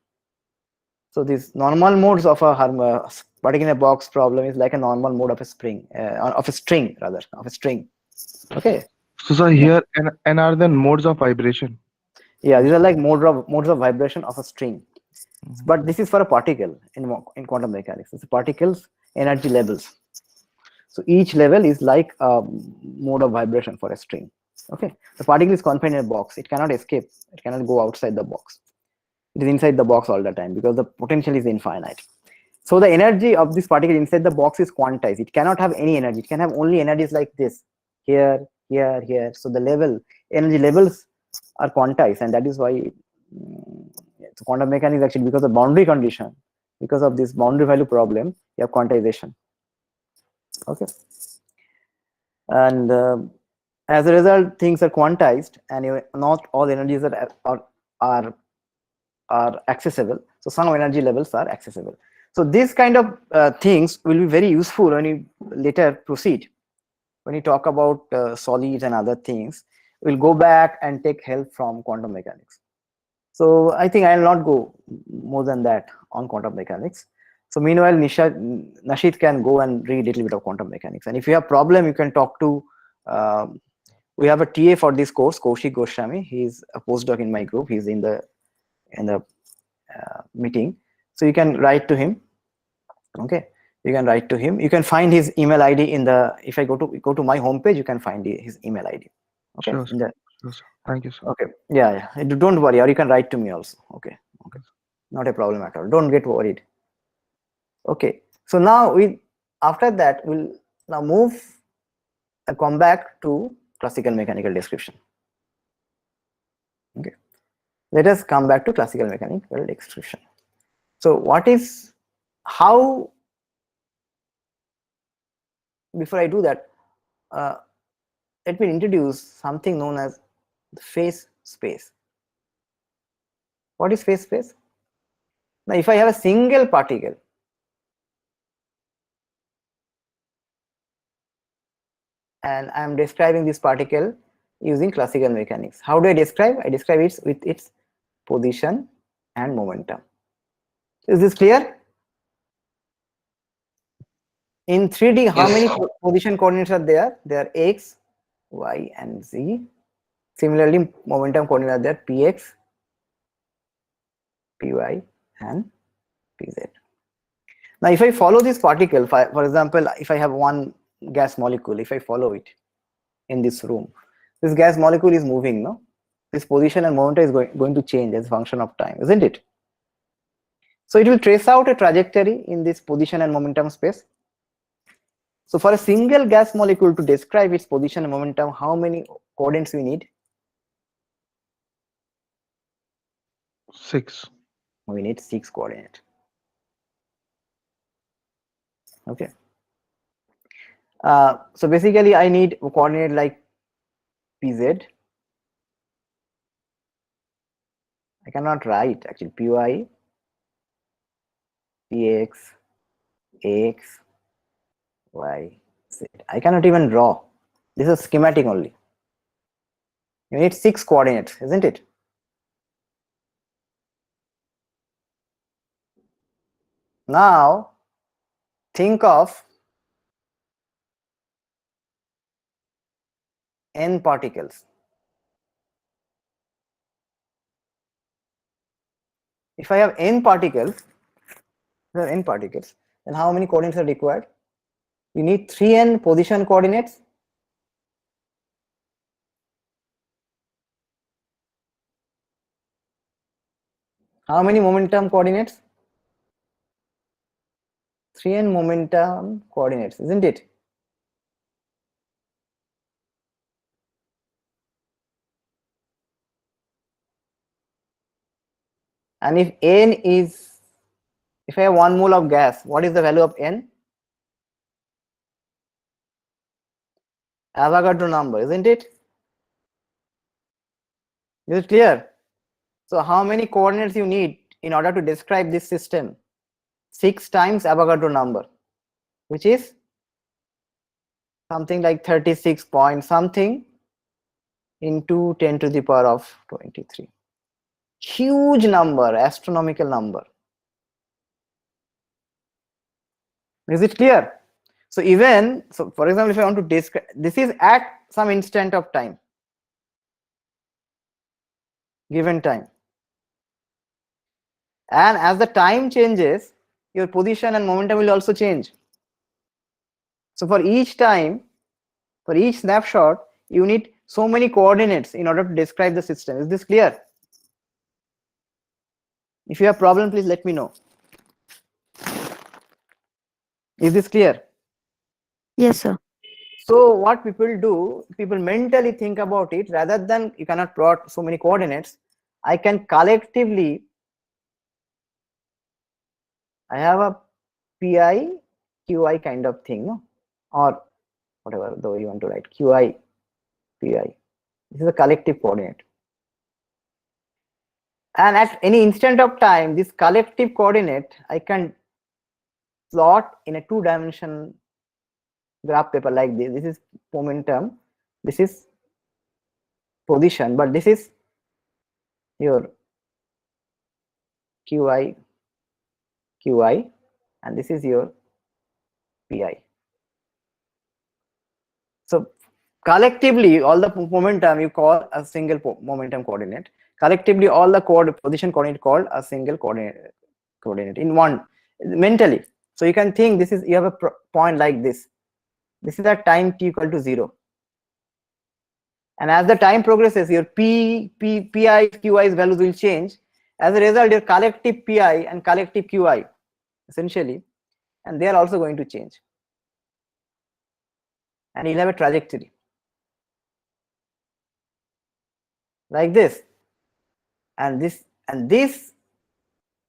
So these normal modes of a particle in a box problem is like a normal mode of a string, of a string. Okay. So sir, here and are the modes of vibration? Yeah, these are like modes of vibration of a string. But this is for a particle in quantum mechanics. It's particles energy levels. So each level is like a mode of vibration for a string. Okay, the particle is confined in a box. It cannot escape. It cannot go outside the box. It is inside the box all the time because the potential is infinite. So the energy of this particle inside the box is quantized. It cannot have any energy. It can have only energies like this, here, here, here. So the energy levels are quantized, and that is why so quantum mechanics actually, because of boundary condition, because of this boundary value problem, you have quantization. Okay, and as a result, things are quantized, and not all energies are accessible. So some energy levels are accessible. So these kind of things will be very useful when you later proceed. When you talk about solids and other things, we'll go back and take help from quantum mechanics. So I think I will not go more than that on quantum mechanics. So meanwhile, Nashid can go and read a little bit of quantum mechanics. And if you have problem, you can talk to, we have a TA for this course, Kaushik Goswami. He's a postdoc in my group. He's in the meeting. So you can write to him. Okay, you can write to him. You can find his email ID in the, if I go to my homepage, you can find his email ID. Okay. Sure, sir. Sure, sir. Thank you, sir. Okay. Yeah. Don't worry, or you can write to me also. Okay. Okay. Not a problem at all. Don't get worried. Okay. So now after that we'll now move and come back to classical mechanical description. Okay. Let us come back to classical mechanical description. So how, before I do that, let me introduce something known as the phase space. What is phase space? Now, if I have a single particle, and I am describing this particle using classical mechanics, how do I describe? I describe it with its position and momentum. Is this clear? In 3D, how many position coordinates are there? There are x, y, and z. Similarly, momentum coordinates are there, px, py, and pz. Now, if I follow this particle, for example, if I have one gas molecule, if I follow it in this room, this gas molecule is moving, no? This position and momentum is going to change as a function of time, isn't it? So it will trace out a trajectory in this position and momentum space. So for a single gas molecule to describe its position and momentum, how many coordinates we need? 6. We need 6 coordinates. Okay. So basically, I need a coordinate like pz. I cannot write actually py, px, ax, y, z. I cannot even draw. This is schematic only. You need 6 coordinates, isn't it? Now, think of n particles. If I have n particles, then how many coordinates are required? You need 3n position coordinates. How many momentum coordinates? 3n momentum coordinates, isn't it? And if n is, if I have 1 mole of gas, what is the value of n? Avogadro number, isn't it? Is it clear? So how many coordinates you need in order to describe this system? 6 times Avogadro number, which is something like 36 point something into 10 to the power of 23. Huge number, astronomical number. Is it clear? So even, so for example, if I want to describe, this is at some instant of time, given time. And as the time changes, your position and momentum will also change. So for each time, for each snapshot, you need so many coordinates in order to describe the system. Is this clear? If you have problem, please let me know. Is this clear? Yes, sir. So what people do, people mentally think about it, rather than you cannot plot so many coordinates, I can collectively, I have a pi qi kind of thing, no? Or whatever though you want to write, qi pi. This is a collective coordinate. And at any instant of time, this collective coordinate I can plot in a 2-dimension graph paper like this. This is momentum, this is position, but this is your qi, and this is your pi. So collectively, all the momentum you call a single momentum coordinate. Collectively, all the position coordinate called a single coordinate in one mentally. So you can think this is, you have a point like this. This is at time t equal to 0. And as the time progresses, your pi, qi's values will change. As a result, your collective pi and collective qi, essentially, and they are also going to change. And you'll have a trajectory like this. And this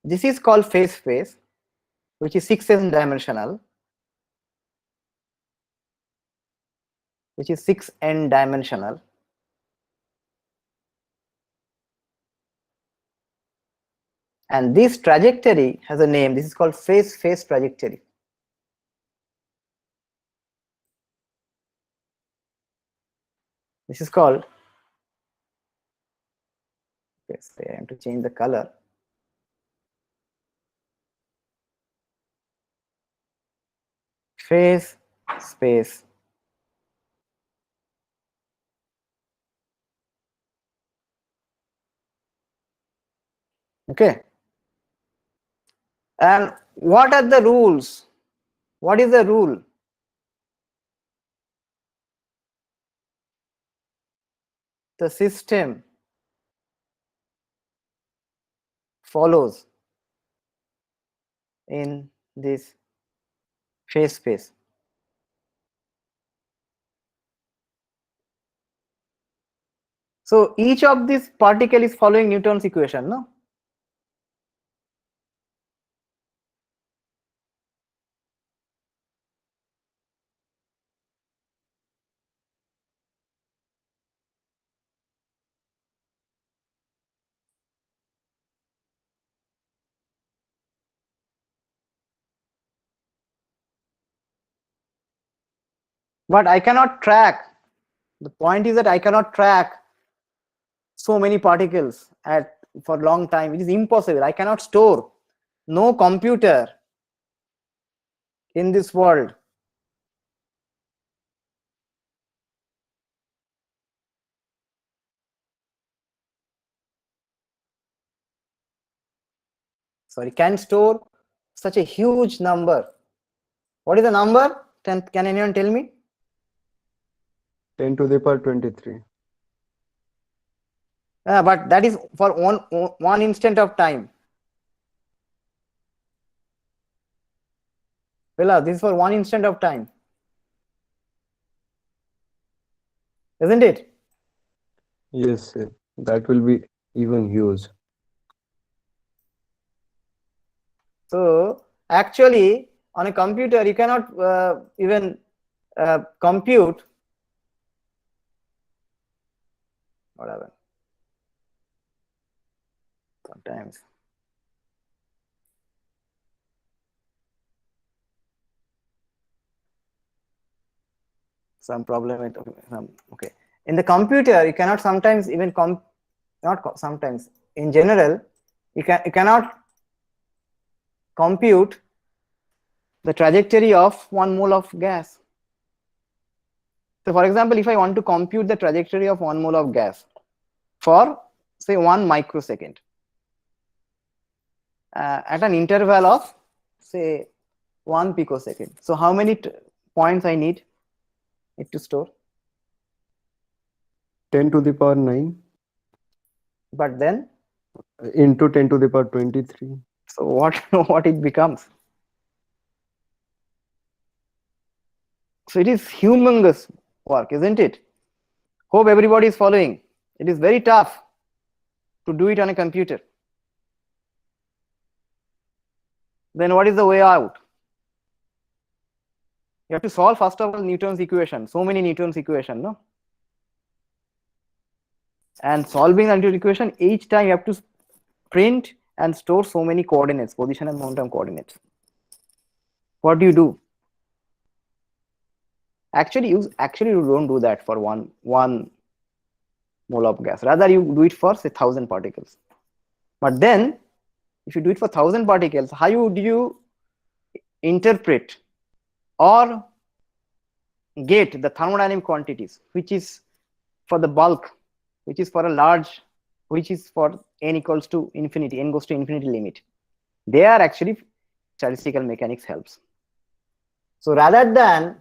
is called phase space, which is 6n dimensional, and this trajectory has a name. This is called phase trajectory. This is called, yes, I have to change the color. Phase space. Okay. And what are the rules? What is the rule? The system follows in this phase space. So each of these particle is following Newton's equation, no? But I cannot track. The point is that I cannot track so many particles for long time. It is impossible. I cannot store. No computer in this world can store such a huge number. What is the number? Can anyone tell me? 10 to the power 23. But that is for one instant of time. Well, this is for one instant of time, isn't it? Yes, sir. That will be even huge. So actually, on a computer, you cannot even compute whatever. Sometimes some problem with okay. In the computer, you cannot sometimes even sometimes. In general, you cannot compute the trajectory of 1 mole of gas. So for example, if I want to compute the trajectory of 1 mole of gas for say 1 microsecond at an interval of say 1 picosecond. So how many points I need it to store? 10 to the power 9 But then into 10 to the power 23. so what what it becomes? So it is humongous work, isn't it? Hope everybody is following. It is very tough to do it on a computer. Then what is the way out? You have to solve first of all Newton's equation. So many Newton's equation, no? And solving the Newton's equation, each time you have to print and store so many coordinates, position and momentum coordinates. What do? Actually, you don't do that for one mole of gas. Rather, you do it for say 1,000 particles. But then, if you do it for 1,000 particles, how do you interpret or get the thermodynamic quantities, which is for the bulk, which is for a large, which is for n equals to infinity, n goes to infinity limit. They are actually statistical mechanics helps. So rather than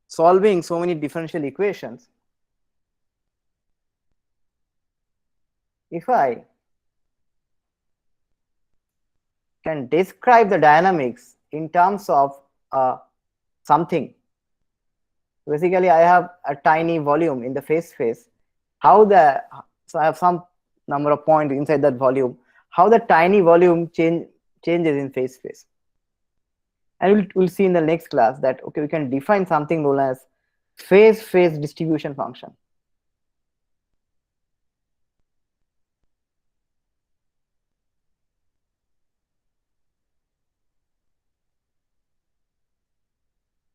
solving so many differential equations, if I can describe the dynamics in terms of something, basically I have a tiny volume in the phase space, so I have some number of points inside that volume, how the tiny volume changes in phase space. And we'll see in the next class that okay, we can define something known as phase distribution function.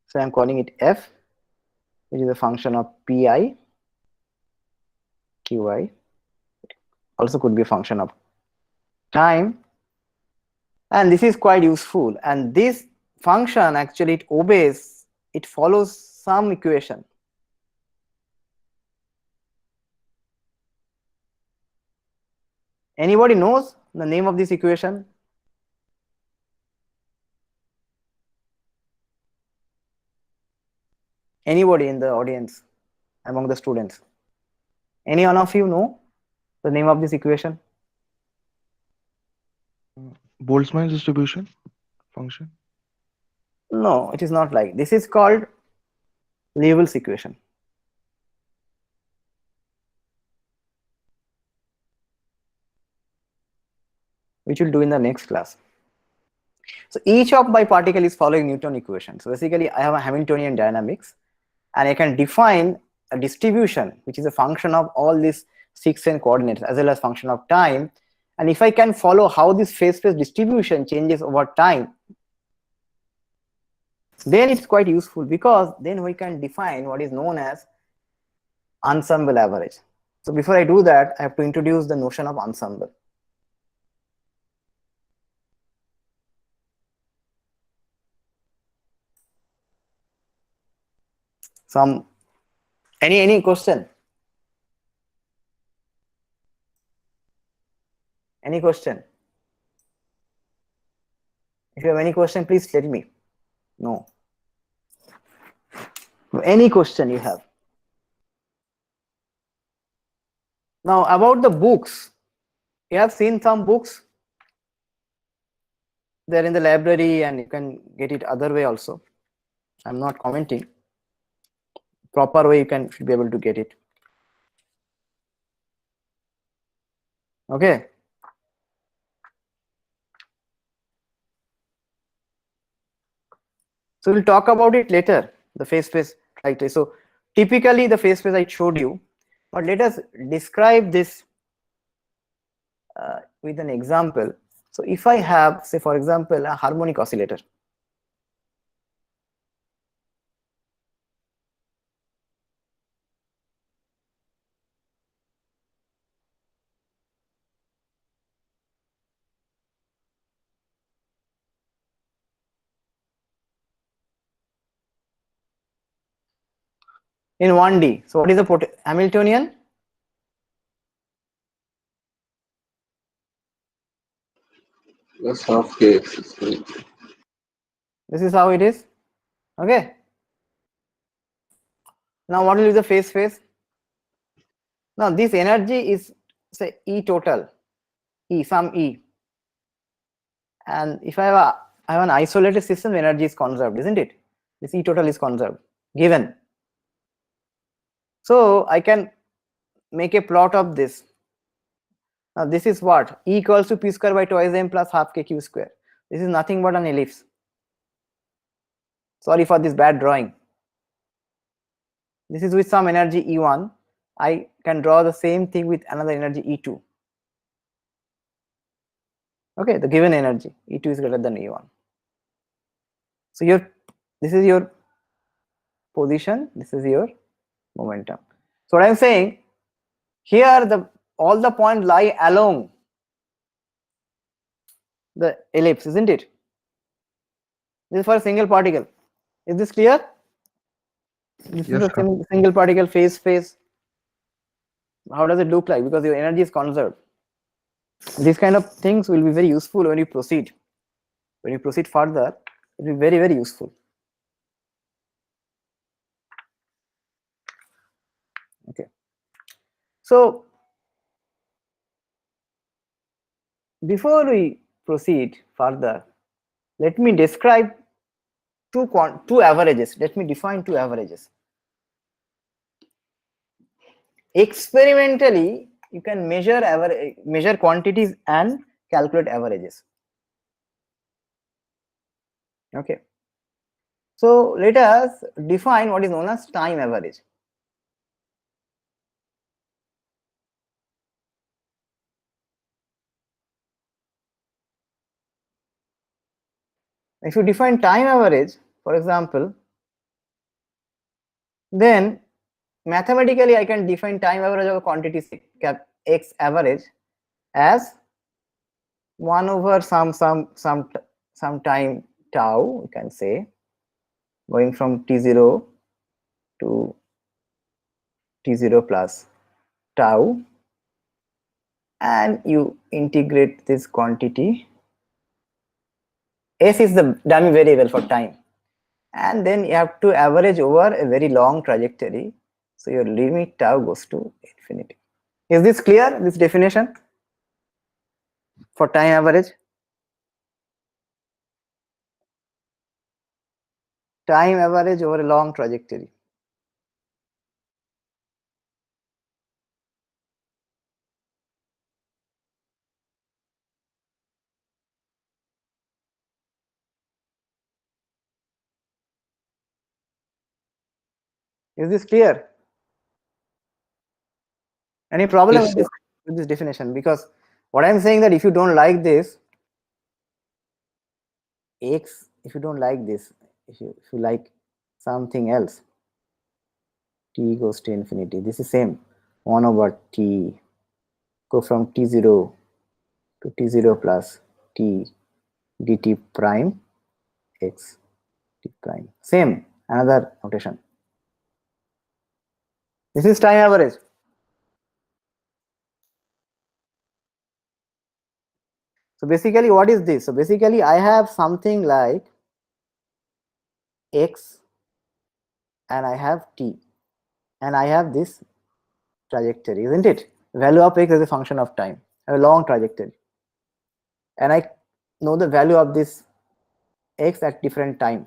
So I'm calling it f, which is a function of pi, qi, also could be a function of time. And this is quite useful. And this function actually it follows some equation. Anybody knows the name of this equation? Anybody in the audience, among the students? Any one of you know the name of this equation? Boltzmann distribution function. No, it is not like this. Is called Liouville's equation. Which we'll do in the next class. So each of my particle is following Newton equation. So basically I have a Hamiltonian dynamics and I can define a distribution which is a function of all these 6 n coordinates as well as function of time. And if I can follow how this phase space distribution changes over time, then it's quite useful because then we can define what is known as ensemble average. So before I do that, I have to introduce the notion of ensemble. Any question? Any question? If you have any question, please let me know. Any question you have? Now about the books, you have seen some books. They're in the library and you can get it other way also. I'm not commenting. Proper way you should be able to get it. Okay. So we'll talk about it later, the phase-phase trajectory. So typically the phase-phase I showed you, but let us describe this with an example. So if I have, say for example, a harmonic oscillator. In 1D, so what is the Hamiltonian? Plus half kx is correct. This is how it is. Okay. Now what will be the phase-phase? Now this energy is, say, E total, E, some E. And if I have an isolated system, energy is conserved, isn't it? This E total is conserved, given. So I can make a plot of this. Now this is what? E equals to p square by twice m plus half k q square. This is nothing but an ellipse. Sorry for this bad drawing. This is with some energy E1. I can draw the same thing with another energy E2. Okay, the given energy E2 is greater than E1. So this is your position, this is your momentum. So what I'm saying, here all the points lie along the ellipse, isn't it? This is for a single particle. Is this clear? This Yes, is sir. a single particle phase. How does it look like? Because your energy is conserved. These kind of things will be very useful when you proceed. When you proceed further, it will be very, very useful. Okay. So before we proceed further, let me describe two averages. Let me define two averages. Experimentally, you can measure quantities and calculate averages. Okay. So let us define what is known as time average. If you define time average, for example, then mathematically I can define time average of a quantity x average as 1 over some time tau, you can say, going from t0 to t0 plus tau, and you integrate this quantity. S is the dummy variable for time, and then you have to average over a very long trajectory, so your limit tau goes to infinity. Is this clear, this definition for time average? Time average over a long trajectory. Is this clear? Any problem Yes, with this definition? Because what I'm saying, that if you don't like this x, if you don't like this, if you like something else, t goes to infinity. This is same 1 over t, go from t0 to t0 plus t dt prime x t prime. Same, another notation. This is time average. So basically what is this? So basically I have something like x and I have t and I have this trajectory, isn't it? Value of x is a function of time. a long trajectory, and I know the value of this x at different time.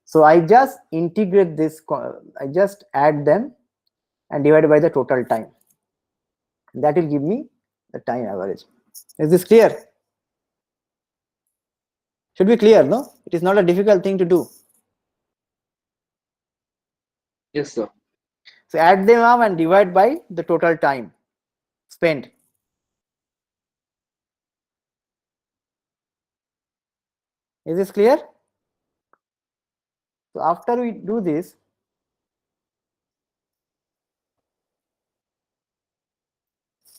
So I just integrate this, I just add them and divide by the total time. That will give me the time average. Is this clear? Should be clear, no? It is not a difficult thing to do. Yes, sir. So add them up and divide by the total time spent. Is this clear? So after we do this,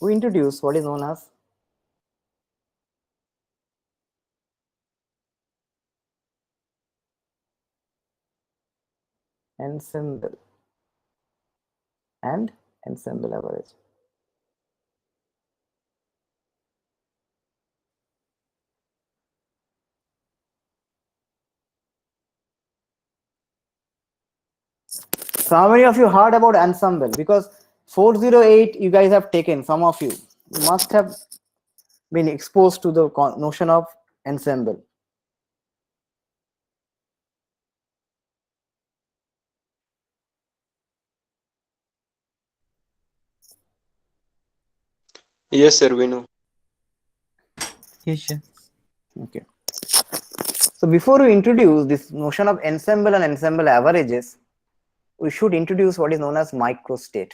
we introduce what is known as ensemble and ensemble average. So how many of you heard about ensemble? Because 408 you guys have taken, some of you must have been exposed to the notion of ensemble. Yes, sir, we know. Yes, sir. Okay. So before we introduce this notion of ensemble and ensemble averages, we should introduce what is known as microstate.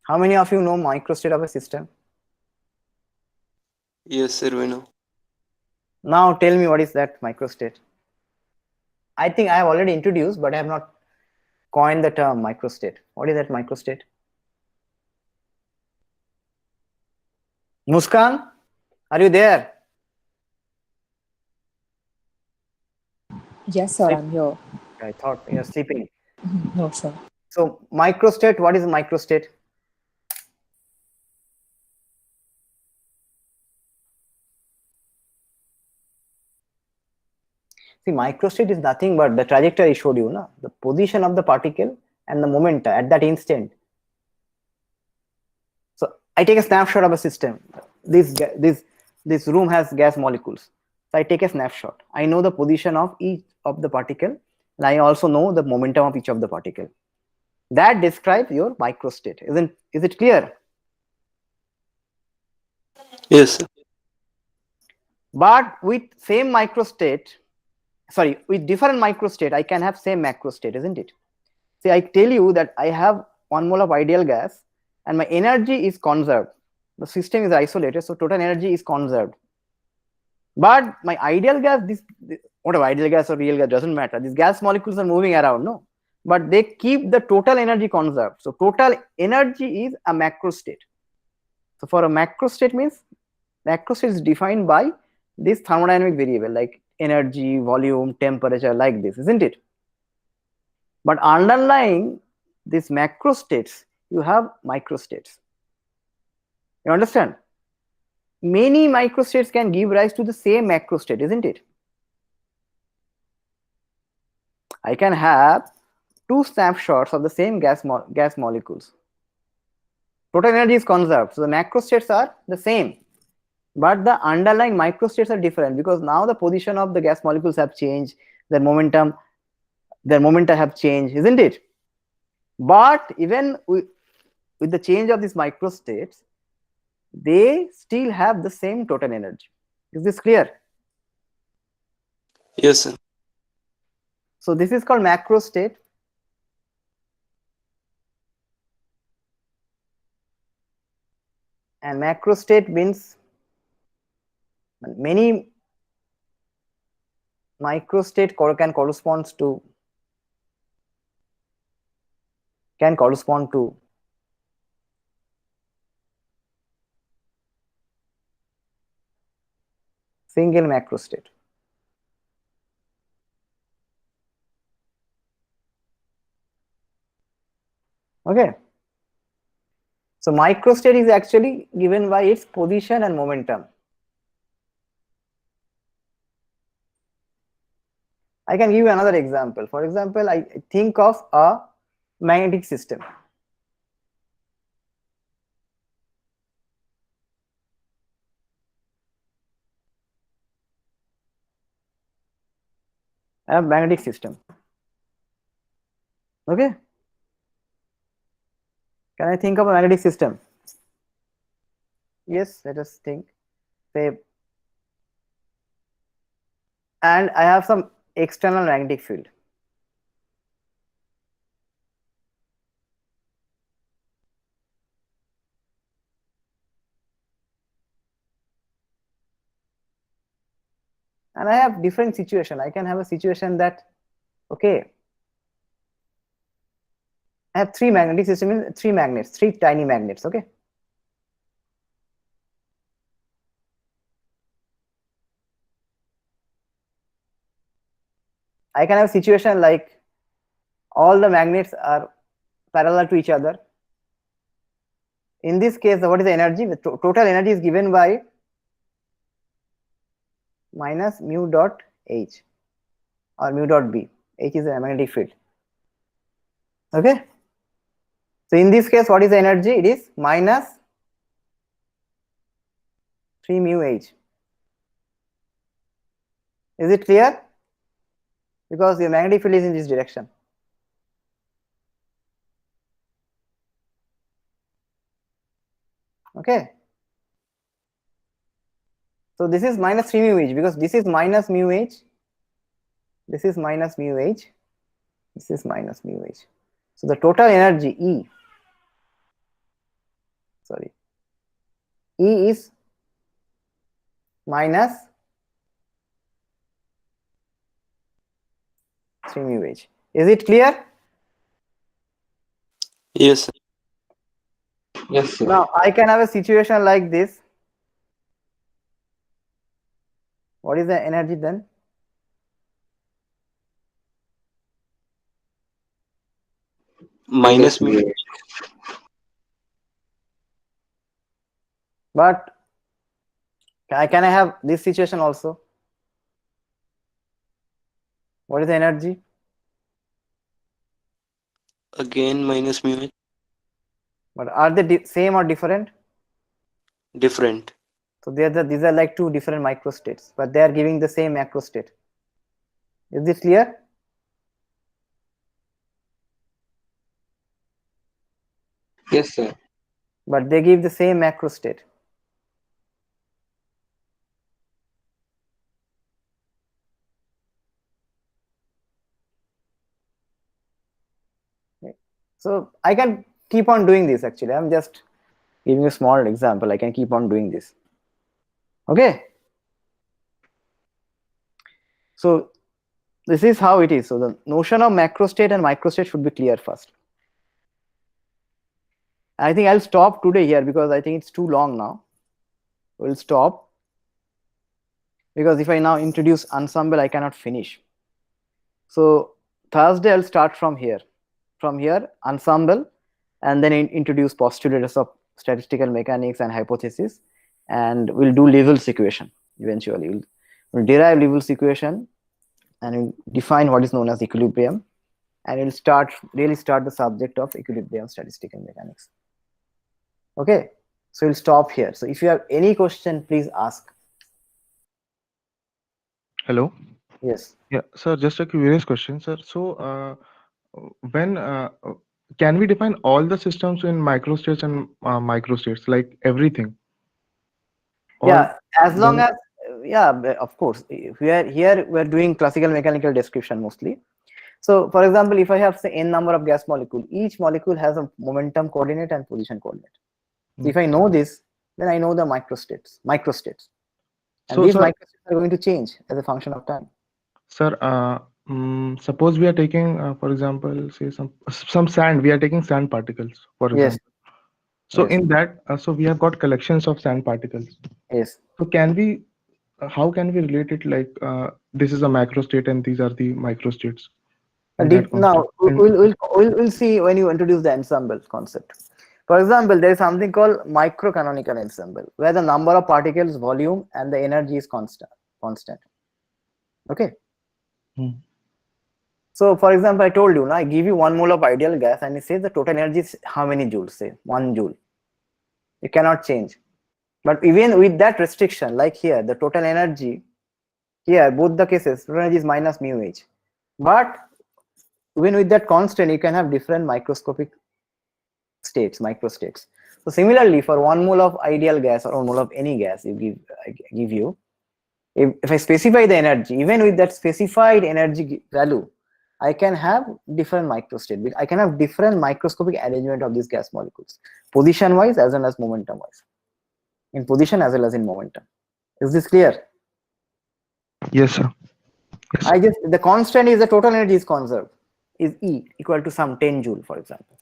How many of you know microstate of a system? Yes, sir, we know. Now tell me what is that microstate. I think I have already introduced, but I have not coined the term microstate. What is that microstate? Muskan, are you there? Yes, sir, I'm here. I thought you are sleeping. No, sir. So microstate, what is a microstate? See, microstate is nothing but the trajectory I showed you, no? The position of the particle and the momentum at that instant. So I take a snapshot of a system. This room has gas molecules. So I take a snapshot. I know the position of each of the particle, and I also know the momentum of each of the particle. That describes your microstate. Is it clear? Yes, sir. But with same microstate, sorry, with different microstate, I can have same macrostate, isn't it? See, I tell you that I have 1 mole of ideal gas and my energy is conserved. The system is isolated, so total energy is conserved. But my ideal gas, this whatever, ideal gas or real gas, doesn't matter. These gas molecules are moving around, no? But they keep the total energy conserved. So total energy is a macrostate. So for a macrostate means, macrostate is defined by this thermodynamic variable like energy, volume, temperature, like this, isn't it? But underlying these macrostates, you have microstates. You understand? Many microstates can give rise to the same macrostate, isn't it? I can have 2 snapshots of the same gas molecules. Total energy is conserved, so the macrostates are the same, but the underlying microstates are different because now the position of the gas molecules have changed, their momenta have changed, isn't it? But even with the change of these microstates, they still have the same total energy. Is this clear? Yes, sir. So this is called macrostate. And macrostate means many microstate can correspond to single macrostate. Okay. So microstate is actually given by its position and momentum. I can give you another example. For example, I think of a magnetic system. I have magnetic system. Okay. Can I think of a magnetic system? Yes, let us think. Say, and I have some external magnetic field. And I have different situation. I can have a situation that, okay, I have three magnetic system, three magnets, three tiny magnets. Okay. I can have a situation like all the magnets are parallel to each other. In this case, what is the energy? The total energy is given by minus mu dot H or mu dot B. H is a magnetic field. Okay. So in this case, what is the energy? It is minus 3 mu H. Is it clear? Because the magnetic field is in this direction. Okay. So this is minus 3 mu H because this is minus mu H. This is minus mu H. This is minus mu H. So the total energy E, sorry, E is minus 3 mu H. Is it clear? Yes, sir. Yes, sir. Now I can have a situation like this. What is the energy then? Minus mu. But can I have this situation also? What is the energy? Again minus mu H. But are they same or different? Different. So these are like two different microstates, but they are giving the same macrostate. Is this clear? Yes, sir. But they give the same macrostate. Okay. So I can keep on doing this actually. I'm just giving a small example. I can keep on doing this. Okay. So this is how it is. So the notion of macrostate and microstate should be clear first. I think I'll stop today here because I think it's too long now. We'll stop because if I now introduce ensemble, I cannot finish. So Thursday I'll start from here. From here, ensemble, and then introduce postulators of statistical mechanics and hypothesis, and we'll do Levels equation eventually. We'll derive Levels equation and we'll define what is known as equilibrium, and we'll really start the subject of equilibrium statistical mechanics. Okay, so we'll stop here. So if you have any question, please ask. Hello. Yes. Yeah, sir, just a curious question, sir. So, when can we define all the systems in microstates and microstates, like everything? Yeah, as long as yeah, of course. We're doing classical mechanical description mostly. So, for example, if I have say n number of gas molecule, each molecule has a momentum coordinate and position coordinate. So if I know this, then I know the microstates. And So, these sir, microstates are going to change as a function of time. sir, suppose we are taking, for example, say some sand. We are taking sand particles, for Yes. example. So Yes. in that, so we have got collections of sand particles. Yes. So can we, how can we relate it like this is a macrostate and these are the microstates? Now we'll see when you introduce the ensemble concept. For example, there is something called microcanonical ensemble, where the number of particles, volume, and the energy is constant. Okay. So for example, I told you, now I give you 1 mole of ideal gas and it says the total energy is how many joules, say 1 joule. You cannot change. But even with that restriction, like here, the total energy, here, both the cases, total energy is minus mu h. But even with that constant, you can have different microscopic states, microstates. So similarly, for 1 mole of ideal gas or 1 mole of any gas I give you, if I specify the energy, even with that specified energy value, I can have different microstate. I can have different microscopic arrangement of these gas molecules, position wise as well as momentum wise. In position as well as in momentum. Is this clear? Yes, sir. Yes, sir. The constant is the total energy is conserved, is E equal to some 10 joule, for example.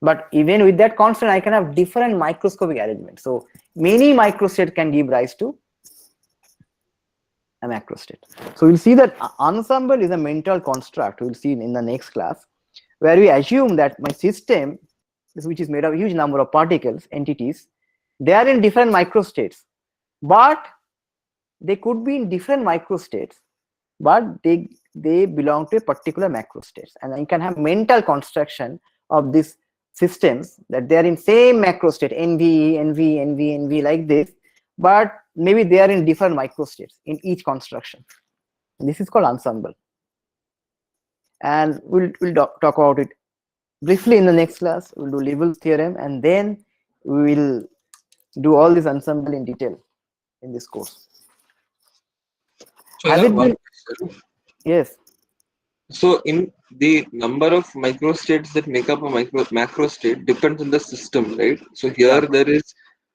But even with that constant, I can have different microscopic arrangement. So many microstate can give rise to a macrostate. So we'll see that ensemble is a mental construct. We'll see in the next class, where we assume that my system, which is made of a huge number of particles, entities, they are in different microstates, but they could be in different microstates, but they belong to a particular macrostates. And you can have mental construction of these systems that they are in same macrostate, NV, NV, NV, NV, like this, but maybe they are in different microstates in each construction. And this is called ensemble. And we'll talk about it briefly in the next class. We'll do Lebel's theorem, and then we will do all this ensemble in detail in this course. So I Has have it one been? question. Yes. So in the number of microstates that make up a macrostate depends on the system, right? So here there is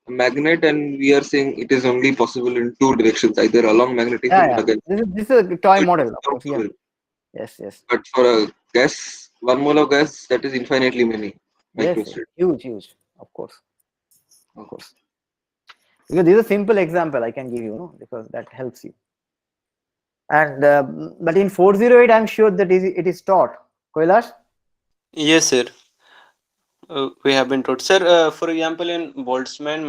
a magnet, and we are saying it is only possible in two directions, either along magnetic field or against. This is a toy So it model, is of course. Yeah. possible. Yes. But for a gas, 1 mole of gas, that is infinitely many Yes. microstates. Huge. Of course. Because this is a simple example I can give you, no? Because that helps you. And but in 408, I'm sure that it is taught. Kailash? Yes, sir. We have been taught, sir. For example, in Boltzmann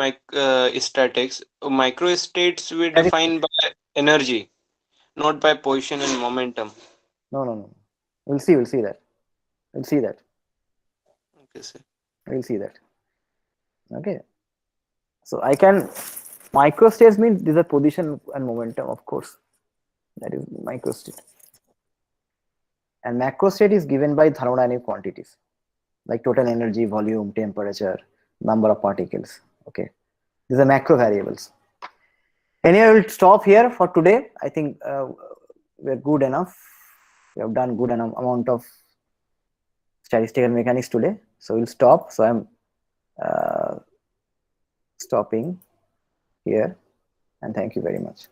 statics, microstates we define by energy, not by position and momentum. No. We'll see that. Okay, sir. We'll see that. Okay. So I can, microstates means these are position and momentum, of course. That is microstate. And macrostate is given by thermodynamic quantities, like total energy, volume, temperature, number of particles. Okay. These are macro variables. Anyway, we'll stop here for today. I think we're good enough. We have done good enough amount of statistical mechanics today. So we'll stop. So I'm stopping here, and thank you very much.